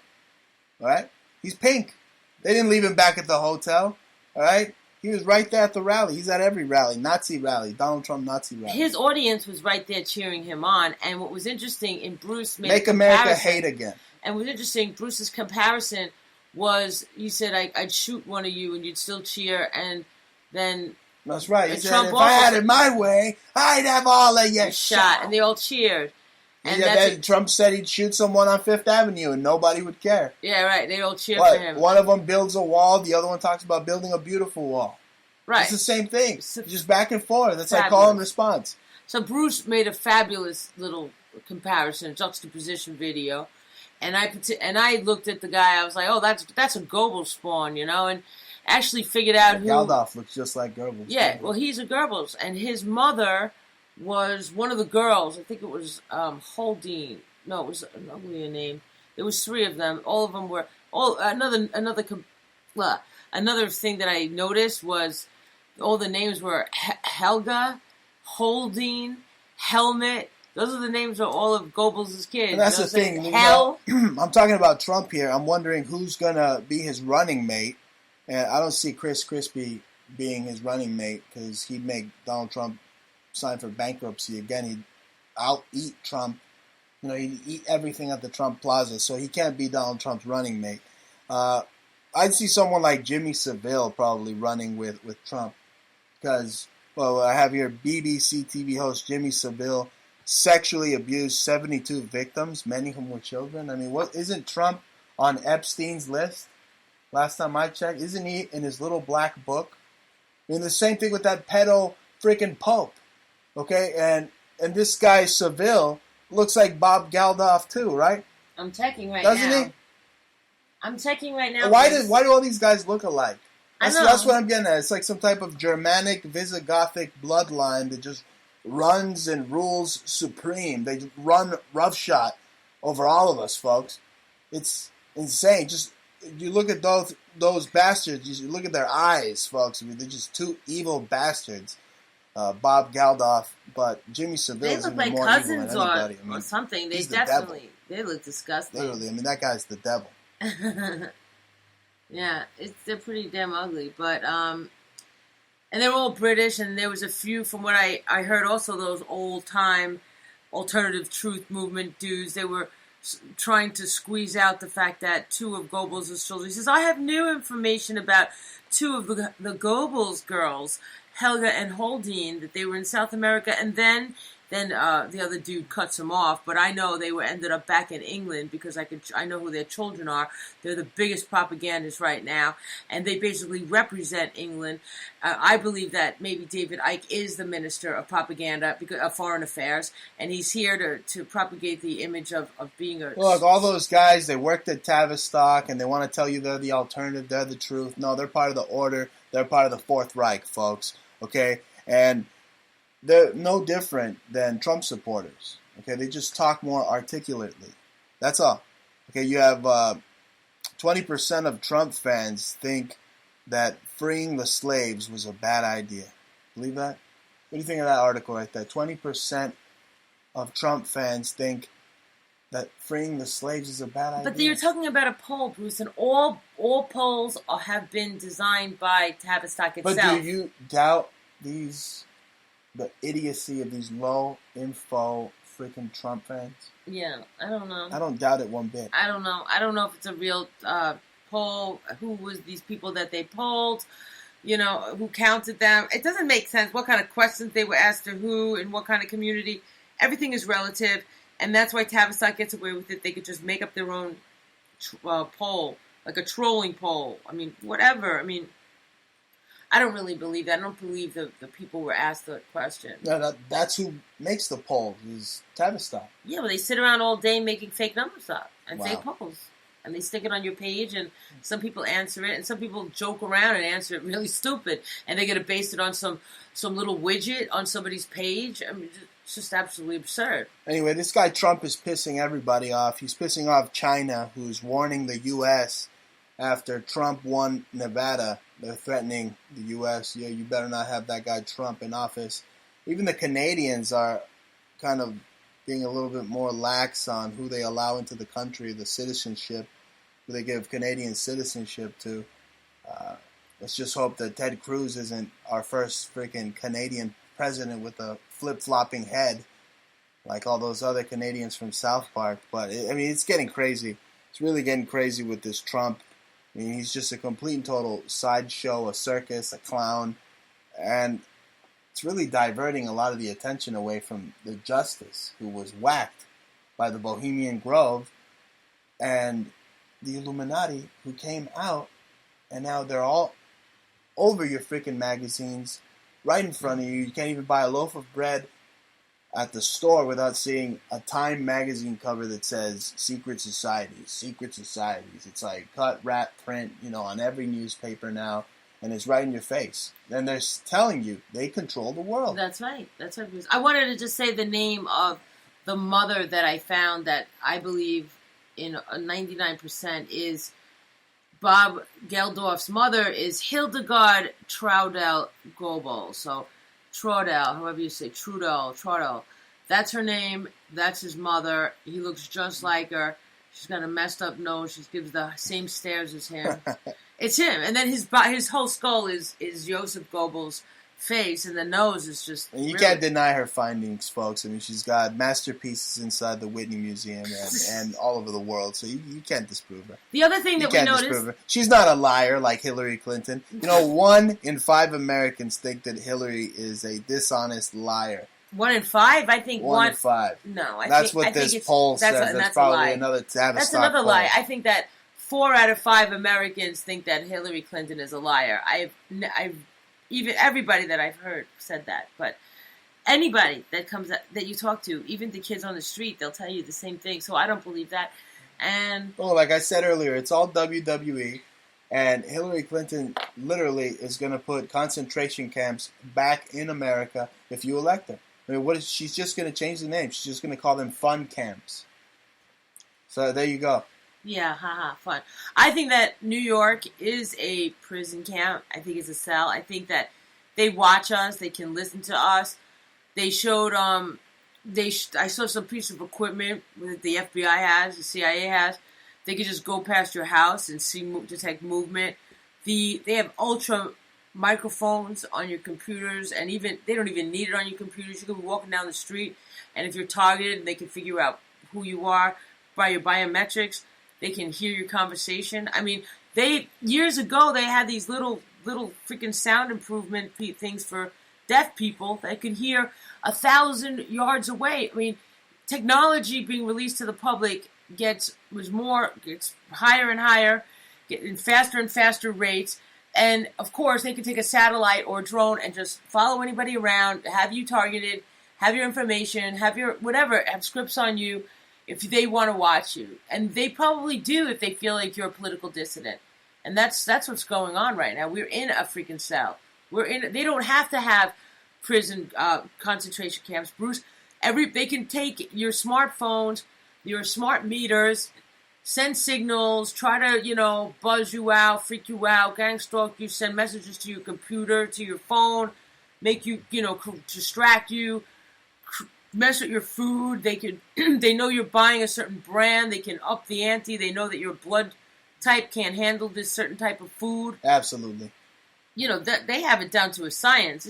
All right? He's pink. They didn't leave him back at the hotel. All right? He was right there at the rally. He's at every rally. Nazi rally. Donald Trump Nazi rally. His audience was right there cheering him on. And what was interesting, in Bruce made Make America hate again. And what was interesting, Bruce's comparison was, he said, I'd shoot one of you and you'd still cheer. And then... That's right. He said, if I had it my way, I'd have all of you shot. And they all cheered. And then Trump said he'd shoot someone on Fifth Avenue and nobody would care. Yeah, right. They all cheer for him. One of them builds a wall. The other one talks about building a beautiful wall. Right. It's the same thing. Just back and forth. It's fabulous. like call and response. So Bruce made a fabulous little comparison, juxtaposition video. And I looked at the guy. I was like, oh, that's a Goebbels spawn, and actually figured out who... Geldof looks just like Goebbels. Yeah, well, he's a Goebbels. And his mother was one of the girls. I think it was Holdine. No, it was an uglier name. There was three of them. All of them were... Another thing that I noticed was all the names were Helga, Holdine, Helmet. Those are the names of all of Goebbels' kids. And that's the thing. I'm talking about Trump here. I'm wondering who's going to be his running mate. And I don't see Chris Christie being his running mate because he'd make Donald Trump sign for bankruptcy again. He'd out-eat Trump. He'd eat everything at the Trump Plaza. So he can't be Donald Trump's running mate. I'd see someone like Jimmy Savile probably running with Trump. Because, I have here BBC TV host Jimmy Savile sexually abused 72 victims, many of whom were children. Isn't Trump on Epstein's list? Last time I checked, isn't he in his little black book? The same thing with that pedo freaking Pope. Okay, and this guy Savile looks like Bob Geldof too, right? I'm checking right now. Doesn't he? I'm checking right now. Why do all these guys look alike? That's what I'm getting at. It's like some type of Germanic, Visigothic bloodline that just runs and rules supreme. They run roughshod over all of us, folks. It's insane. Just you look at those bastards. You look at their eyes, folks. I mean, they're just two evil bastards. Bob Geldof, but Jimmy Savile's even more evil than anybody. Or something. They they look disgusting. Literally, I mean, that guy's the devil. Yeah, they're pretty damn ugly, but and they're all British, and there was a few, from what I heard, also those old-time alternative truth movement dudes. They were trying to squeeze out the fact that two of Goebbels' children. He says, I have new information about two of the Goebbels girls, Helga and Holdine, that they were in South America, and then the other dude cuts them off. But I know they ended up back in England because I know who their children are. They're the biggest propagandists right now, and they basically represent England. I believe that maybe David Icke is the minister of propaganda, of foreign affairs, and he's here to propagate the image of being a... Look, all those guys, they worked at Tavistock, and they want to tell you they're the alternative, they're the truth. No, they're part of the order. They're part of the Fourth Reich, folks. Okay? And they're no different than Trump supporters. Okay? They just talk more articulately. That's all. Okay? You have 20% of Trump fans think that freeing the slaves was a bad idea. Believe that? What do you think of that article right there? 20% of Trump fans think that freeing the slaves is a bad idea. But you're talking about a poll, Bruce, and all polls have been designed by Tavistock itself. But do you doubt the idiocy of these low info freaking Trump fans? Yeah, I don't know. I don't doubt it one bit. I don't know. I don't know if it's a real poll. Who was these people that they polled? You know, who counted them? It doesn't make sense what kind of questions they were asked to who and what kind of community. Everything is relative, and that's why Tavistock gets away with it. They could just make up their own poll, like a trolling poll. I mean, whatever. I mean, I don't really believe that. I don't believe the people were asked the question. No, that's who makes the polls, is Tavistock. Yeah, but they sit around all day making fake numbers up and Wow. fake polls. And they stick it on your page, and some people answer it, and some people joke around and answer it really stupid. And they're going to base it on some little widget on somebody's page. I mean, it's just absolutely absurd. Anyway, this guy Trump is pissing everybody off. He's pissing off China, who's warning the U.S. after Trump won Nevada. They're threatening the U.S. Yeah, you better not have that guy Trump in office. Even the Canadians are kind of being a little bit more lax on who they allow into the country, the citizenship, who they give Canadian citizenship to. Let's just hope that Ted Cruz isn't our first freaking Canadian president with a flip-flopping head like all those other Canadians from South Park. But, I mean, it's getting crazy. It's really getting crazy with this Trump. I mean, he's just a complete and total sideshow, a circus, a clown, and it's really diverting a lot of the attention away from the justice who was whacked by the Bohemian Grove and the Illuminati who came out, and now they're all over your freaking magazines, right in front of you. You can't even buy a loaf of bread at the store without seeing a Time magazine cover that says secret societies, secret societies. It's like cut, wrap, print, on every newspaper now. And it's right in your face. And they're telling you they control the world. That's right. That's right. I wanted to just say the name of the mother that I found that I believe in 99% is Bob Geldof's mother is Hildegard Traudel Goebel. So Traudel, however you say, Traudel. That's her name. That's his mother. He looks just like her. She's got a messed up nose. She gives the same stares as him. It's him, and then his whole skull is Joseph Goebbels' face, and the nose is just. And you can't deny her findings, folks. I mean, she's got masterpieces inside the Whitney Museum and all over the world, so you can't disprove her. The other thing that we noticed, she's not a liar like Hillary Clinton. 1 in 5 Americans think that Hillary is a dishonest liar. 1 in 5, I think. 1 in 5. No, that's what this poll says. That's probably another Tavistock. That's another lie. I think that 4 out of 5 Americans think that Hillary Clinton is a liar. Even everybody that I've heard said that, but anybody that you talk to, even the kids on the street, they'll tell you the same thing. So I don't believe that. And like I said earlier, it's all WWE, and Hillary Clinton literally is going to put concentration camps back in America if you elect her. I mean, she's just going to change the name. She's just going to call them fun camps. So there you go. Yeah, haha, fun. I think that New York is a prison camp. I think it's a cell. I think that they watch us. They can listen to us. They showed, I saw some piece of equipment that the FBI has, the CIA has. They could just go past your house and detect movement. They have ultra microphones on your computers, and they don't even need it on your computers. You could be walking down the street, and if you're targeted, they can figure out who you are by your biometrics. They can hear your conversation. I mean, years ago they had these little freaking sound improvement things for deaf people that could hear 1,000 yards away. I mean, technology being released to the public gets higher and higher, getting faster and faster rates. And of course, they can take a satellite or a drone and just follow anybody around, have you targeted, have your information, have your whatever, have scripts on you if they want to watch you. And they probably do if they feel like you're a political dissident. And that's what's going on right now. We're in a freaking cell. They don't have to have prison concentration camps, Bruce. They can take your smartphones, your smart meters, send signals, try to, buzz you out, freak you out, gang stalk you, send messages to your computer, to your phone, make you, distract you, mess with your food. They know you're buying a certain brand. They can up the ante. They know that your blood type can't handle this certain type of food. Absolutely. They have it down to a science.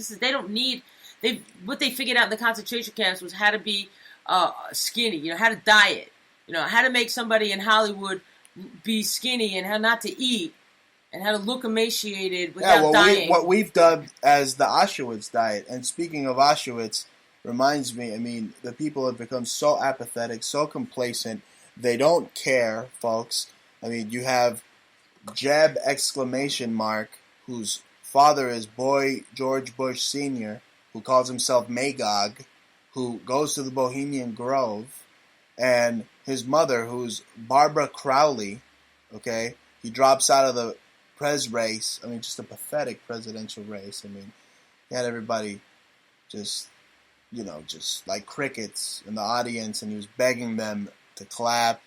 What they figured out in the concentration camps was how to be skinny, how to diet, how to make somebody in Hollywood be skinny and how not to eat and how to look emaciated without dying. What we've dubbed as the Auschwitz diet. And speaking of Auschwitz, reminds me, I mean, the people have become so apathetic, so complacent. They don't care, folks. I mean, you have Jeb ! Whose father is Boy George Bush Sr., who calls himself Magog, who goes to the Bohemian Grove, and his mother, who's Barbara Crowley, okay? He drops out of the pres race. I mean, just a pathetic presidential race. I mean, he had everybody just like crickets in the audience, and he was begging them to clap.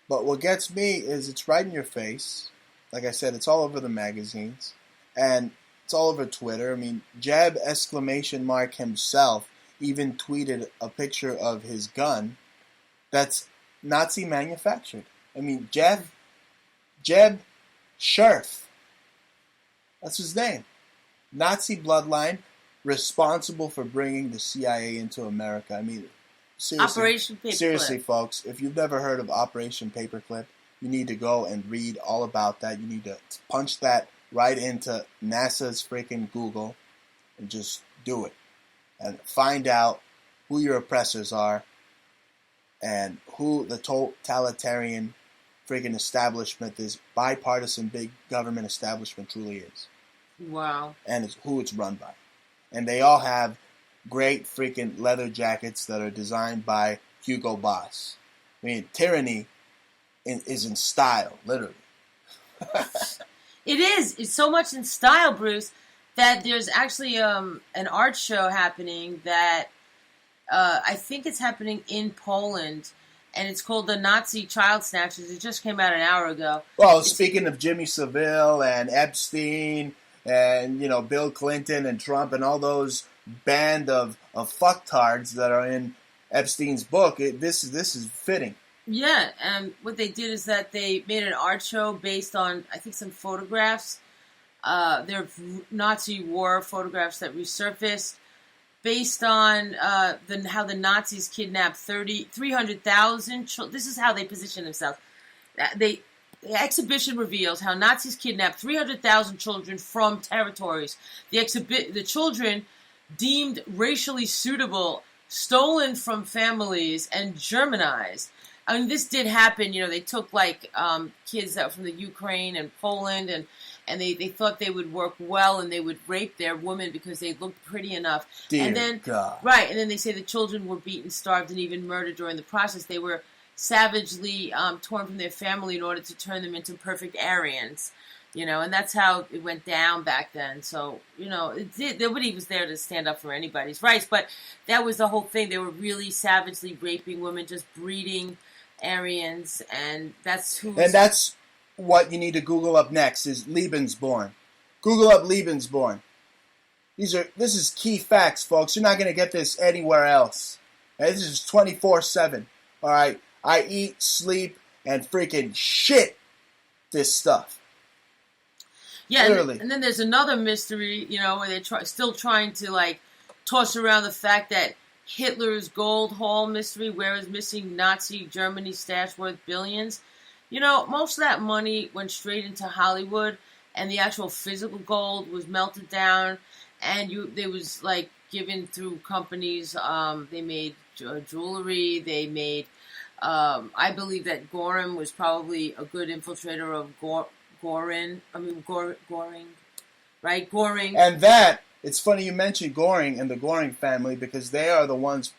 But what gets me is it's right in your face. Like I said, it's all over the magazines, and it's all over Twitter. I mean, Jeb ! Himself even tweeted a picture of his gun that's Nazi manufactured. I mean, Jeb Scherf. That's his name. Nazi bloodline, responsible for bringing the CIA into America. I mean, seriously, folks, if you've never heard of Operation Paperclip, you need to go and read all about that. You need to punch that right into NASA's freaking Google and just do it. And find out who your oppressors are and who the totalitarian freaking establishment, this bipartisan big government establishment truly is. Wow. And who it's run by. And they all have great freaking leather jackets that are designed by Hugo Boss. I mean, tyranny is in style, literally. It is. It's so much in style, Bruce, that there's actually an art show happening that I think it's happening in Poland, and it's called The Nazi Child Snatchers. It just came out an hour ago. Well, speaking of Jimmy Savile and Epstein and, Bill Clinton and Trump and all those band of fucktards that are in Epstein's book, this is fitting. Yeah, and what they did is that they made an art show based on, I think, some photographs. They're Nazi war photographs that resurfaced based on how the Nazis kidnapped 300,000 children. This is how they position themselves. The exhibition reveals how Nazis kidnapped 300,000 children from territories. The children deemed racially suitable, stolen from families, and Germanized. I mean, this did happen. They took kids out from the Ukraine and Poland, and they thought they would work well, and they would rape their women because they looked pretty enough. Dear and then, God. Right, and then they say the children were beaten, starved, and even murdered during the process. They were savagely torn from their family in order to turn them into perfect Aryans. And that's how it went down back then. So, nobody was there to stand up for anybody's rights, but that was the whole thing. They were really savagely raping women, just breeding Aryans, and that's who. And that's what you need to Google up next is Lebensborn. Google up Lebensborn. This is key facts, folks. You're not going to get this anywhere else. And this is 24/7. All right, I eat, sleep, and freaking shit this stuff. Yeah, and then there's another mystery, where they're still trying to toss around the fact that Hitler's gold haul mystery, where is missing Nazi Germany stash worth billions. Most of that money went straight into Hollywood, and the actual physical gold was melted down, and they was given through companies. They made jewelry. They made. I believe that Gorham was probably a good infiltrator of Goring, right? Goring. And that, it's funny you mentioned Goring and the Goring family because they are the ones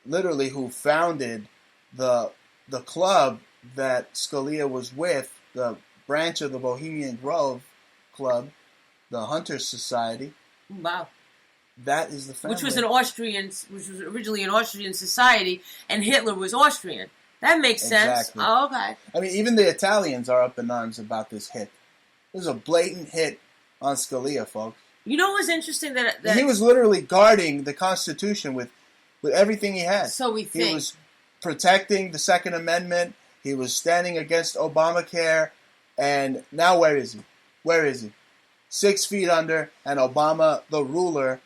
literally who founded the club that Scalia was with, the branch of the Bohemian Grove Club, the Hunters Society. Wow. That is the family. Which was originally an Austrian society, and Hitler was Austrian. That makes sense. Exactly. Oh, okay. I mean, even the Italians are up in arms about this hit. There's a blatant hit on Scalia, folks. You know what's interesting? That he was literally guarding the Constitution with everything he had. So we think. He was protecting the Second Amendment. He was standing against Obamacare. And now where is he? Where is he? 6 feet under, and Obama, the ruler,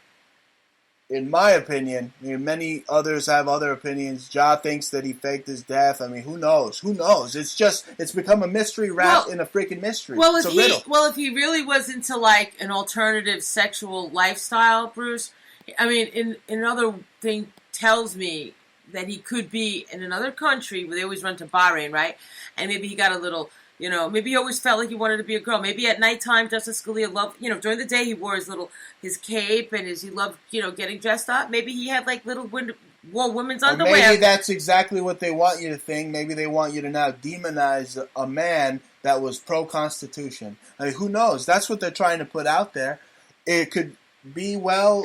in my opinion, many others have other opinions. Ja thinks that he faked his death. I mean, who knows? Who knows? It's become a mystery wrapped in a freaking mystery. Well, it's a riddle. If he really was into an alternative sexual lifestyle, Bruce, I mean, in another thing tells me that he could be in another country where they always run to Bahrain, right? And maybe he got a little. Maybe he always felt like he wanted to be a girl. Maybe at nighttime, Justice Scalia loved, during the day he wore his cape and he loved, getting dressed up. Maybe he had wore women's underwear. Maybe that's exactly what they want you to think. Maybe they want you to now demonize a man that was pro-Constitution. I mean, who knows? That's what they're trying to put out there. It could be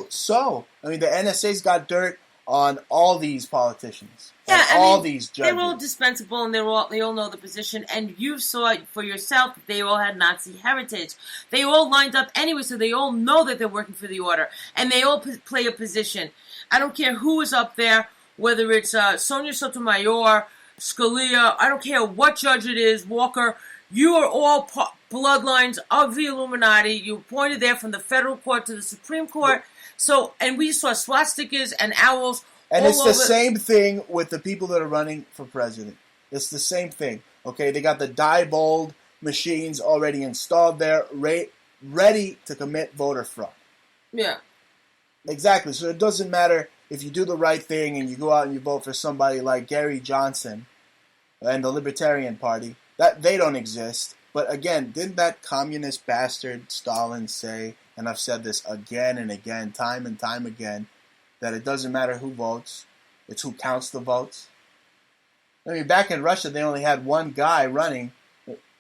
so. I mean, the NSA's got dirt on all these politicians. Yeah, these judges. They're all dispensable, and they all know the position. And you saw it for yourself that they all had Nazi heritage. They all lined up anyway, so they all know that they're working for the order, and they all play a position. I don't care who is up there, whether it's Sonia Sotomayor, Scalia. I don't care what judge it is, Walker. You are all bloodlines of the Illuminati. You appointed there from the federal court to the Supreme Court. So, and we saw swastikas and owls. And it's the same thing with the people that are running for president. It's the same thing. Okay, they got the Diebold machines already installed there, ready to commit voter fraud. Yeah. Exactly. So it doesn't matter if you do the right thing and you go out and you vote for somebody like Gary Johnson and the Libertarian Party. That they don't exist. But again, didn't that communist bastard Stalin say, and I've said this again and again, time and time again, that it doesn't matter who votes, it's who counts the votes? I mean, back in Russia, they only had one guy running.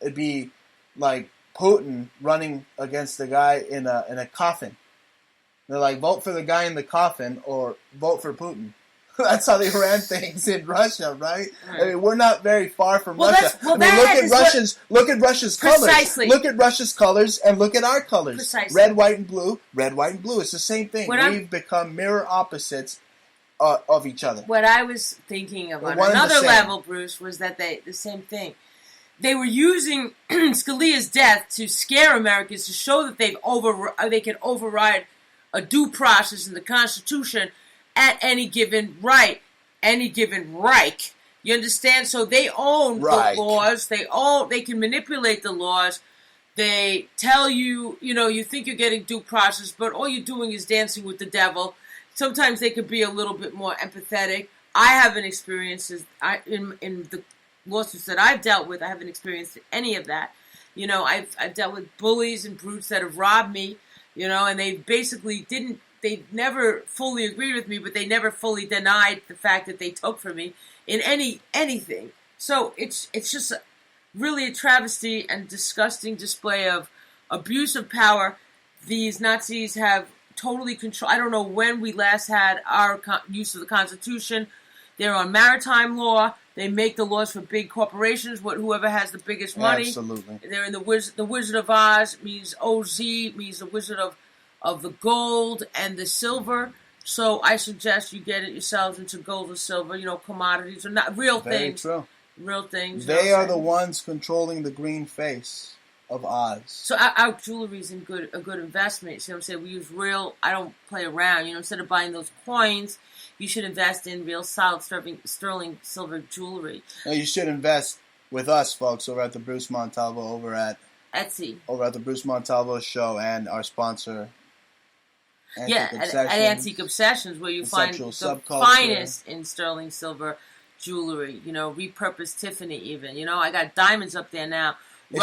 It'd be like Putin running against the guy in a coffin. They're like, vote for the guy in the coffin or vote for Putin. That's how they ran things in Russia, right? I mean, we're not very far from Russia. Look at Russia's colors. Precisely. Look at Russia's colors and look at our colors. Precisely. Red, white, and blue. Red, white, and blue. It's the same thing. We've become mirror opposites of each other. What I was thinking of on another level, Bruce, was that the same thing. They were using Scalia's death to scare Americans to show that they can override a due process in the Constitution at any given Reich. You understand? So they own the laws. They can manipulate the laws. They tell you, you think you're getting due process, but all you're doing is dancing with the devil. Sometimes they could be a little bit more empathetic. I haven't experienced in the lawsuits that I've dealt with. I haven't experienced any of that. I've dealt with bullies and brutes that have robbed me. And they basically didn't. They never fully agreed with me, but they never fully denied the fact that they took from me in anything. So it's just really a travesty and disgusting display of abuse of power. These Nazis have totally control. I don't know when we last had our use of the Constitution. They're on maritime law. They make the laws for big corporations, whoever has the biggest money. Absolutely. They're in the Wizard of Oz, means OZ, means the Wizard of the gold and the silver. So I suggest you get it yourselves into gold or silver, commodities are not real things. Very true. Real things. They are the ones controlling the green face of Oz. So our jewelry is a good investment. See what I'm saying? We use real. I don't play around. Instead of buying those coins, you should invest in real solid sterling silver jewelry. Now you should invest with us, folks, over at the Bruce Montalvo, over at Etsy, over at the Bruce Montalvo Show, and our sponsor. At Antique Obsessions, where you find the finest in sterling silver jewelry. Repurposed Tiffany, even. I got diamonds up there now.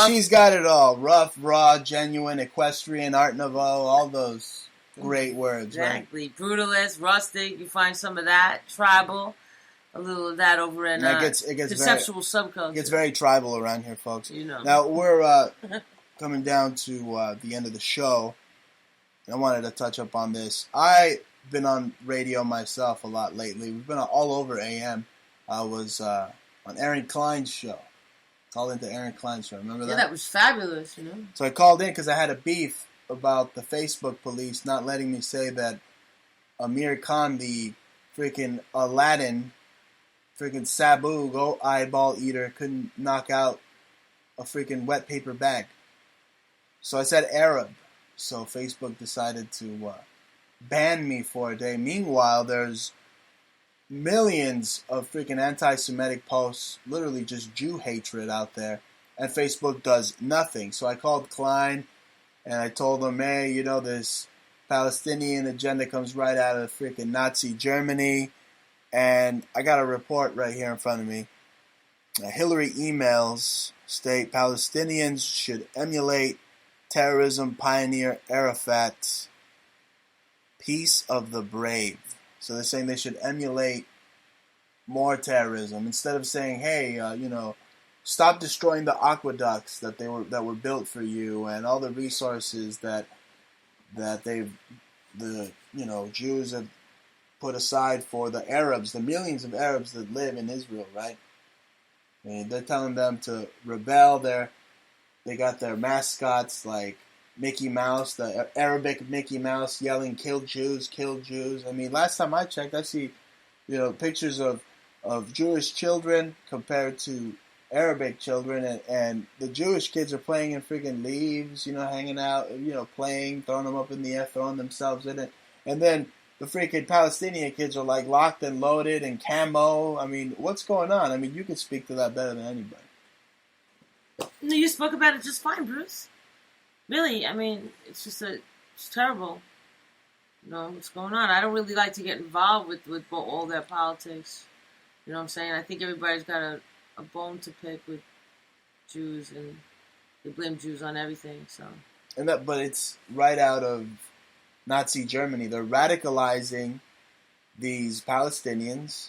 She's got it all. Rough, raw, genuine, equestrian, Art Nouveau, all those great words. Exactly. Right? Brutalist, rustic, you find some of that. Tribal, a little of that over in it gets conceptual subculture. It gets very tribal around here, folks. Now, we're coming down to the end of the show, and I wanted to touch up on this. I've been on radio myself a lot lately. We've been all over AM. I was on Aaron Klein's show. Called into Aaron Klein's show. Remember that? Yeah, that was fabulous, So I called in because I had a beef about the Facebook police not letting me say that Amir Khan, the freaking Aladdin, freaking Sabu, go eyeball eater, couldn't knock out a freaking wet paper bag. So I said Arab. So Facebook decided to ban me for a day. Meanwhile, there's millions of freaking anti-Semitic posts, literally just Jew hatred out there, and Facebook does nothing. So I called Klein, and I told him, hey, this Palestinian agenda comes right out of freaking Nazi Germany, and I got a report right here in front of me. Hillary emails state Palestinians should emulate terrorism pioneer Arafat's Peace of the Brave. So they're saying they should emulate more terrorism instead of saying, "Hey, stop destroying the aqueducts that were built for you and all the resources that the Jews have put aside for the Arabs, the millions of Arabs that live in Israel." Right? I mean, they're telling them to rebel. They got their mascots like Mickey Mouse, the Arabic Mickey Mouse, yelling "Kill Jews, kill Jews." I mean, last time I checked, I see, pictures of Jewish children compared to Arabic children, and the Jewish kids are playing in freaking leaves, hanging out, playing, throwing them up in the air, throwing themselves in it, and then the freaking Palestinian kids are like locked and loaded and camo. I mean, what's going on? I mean, you can speak to that better than anybody. You spoke about it just fine, Bruce. Really, I mean, it's terrible. What's going on? I don't really like to get involved with all their politics. You know what I'm saying? I think everybody's got a bone to pick with Jews, and they blame Jews on everything. So. But it's right out of Nazi Germany. They're radicalizing these Palestinians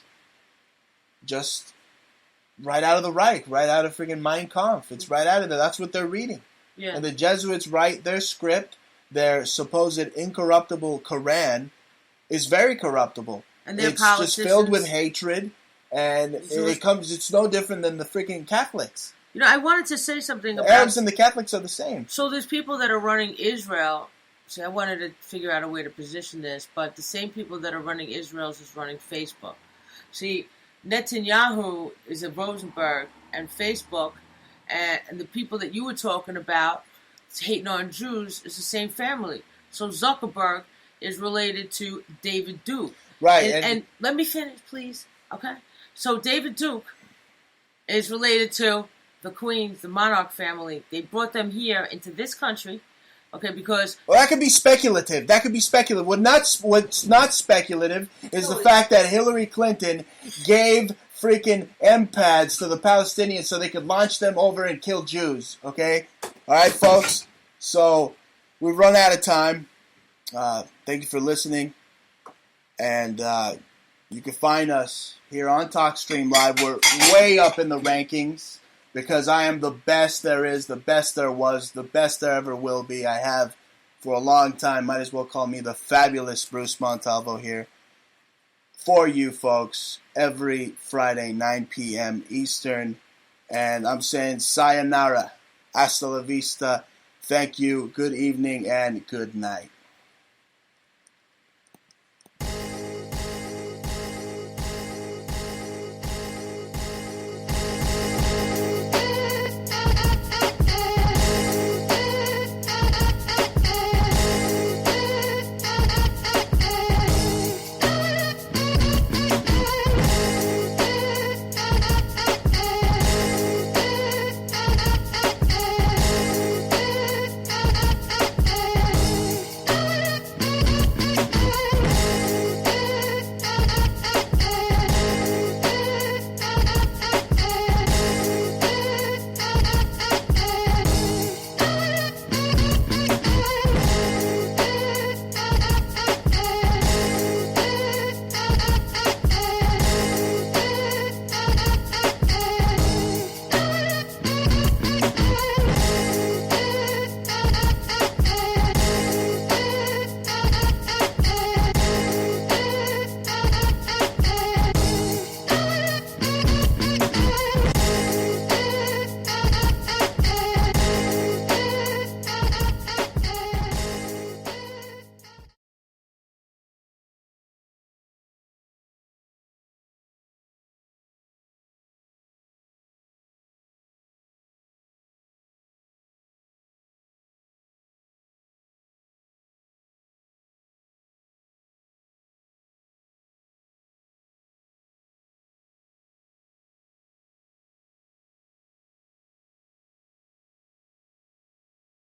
just right out of the Reich, right out of freaking Mein Kampf. It's right out of there. That's what they're reading. Yeah. And the Jesuits write their script. Their supposed incorruptible Quran is very corruptible. And it's just filled with hatred, and it's no different than the freaking Catholics. I wanted to say something the about... Arabs and the Catholics are the same. So there's people that are running Israel. See, I wanted to figure out a way to position this, but the same people that are running Israel is running Facebook. See, Netanyahu is a Rosenberg, and Facebook, and the people that you were talking about hating on Jews is the same family. So Zuckerberg is related to David Duke. Right. And let me finish, please. Okay? So David Duke is related to the Queens, the monarch family. They brought them here into this country, okay, because... Well, that could be speculative. What's not speculative is the fact that Hillary Clinton gave freaking M-pads to the Palestinians so they could launch them over and kill Jews, okay? All right, folks. So we've run out of time. Thank you for listening. And you can find us here on TalkStream Live. We're way up in the rankings. because I am the best there is, the best there was, the best there ever will be. I have for a long time. Might as well call me the fabulous Bruce Montalvo here for you folks every Friday, 9 p.m. Eastern. And I'm saying sayonara, hasta la vista, thank you, good evening, and good night.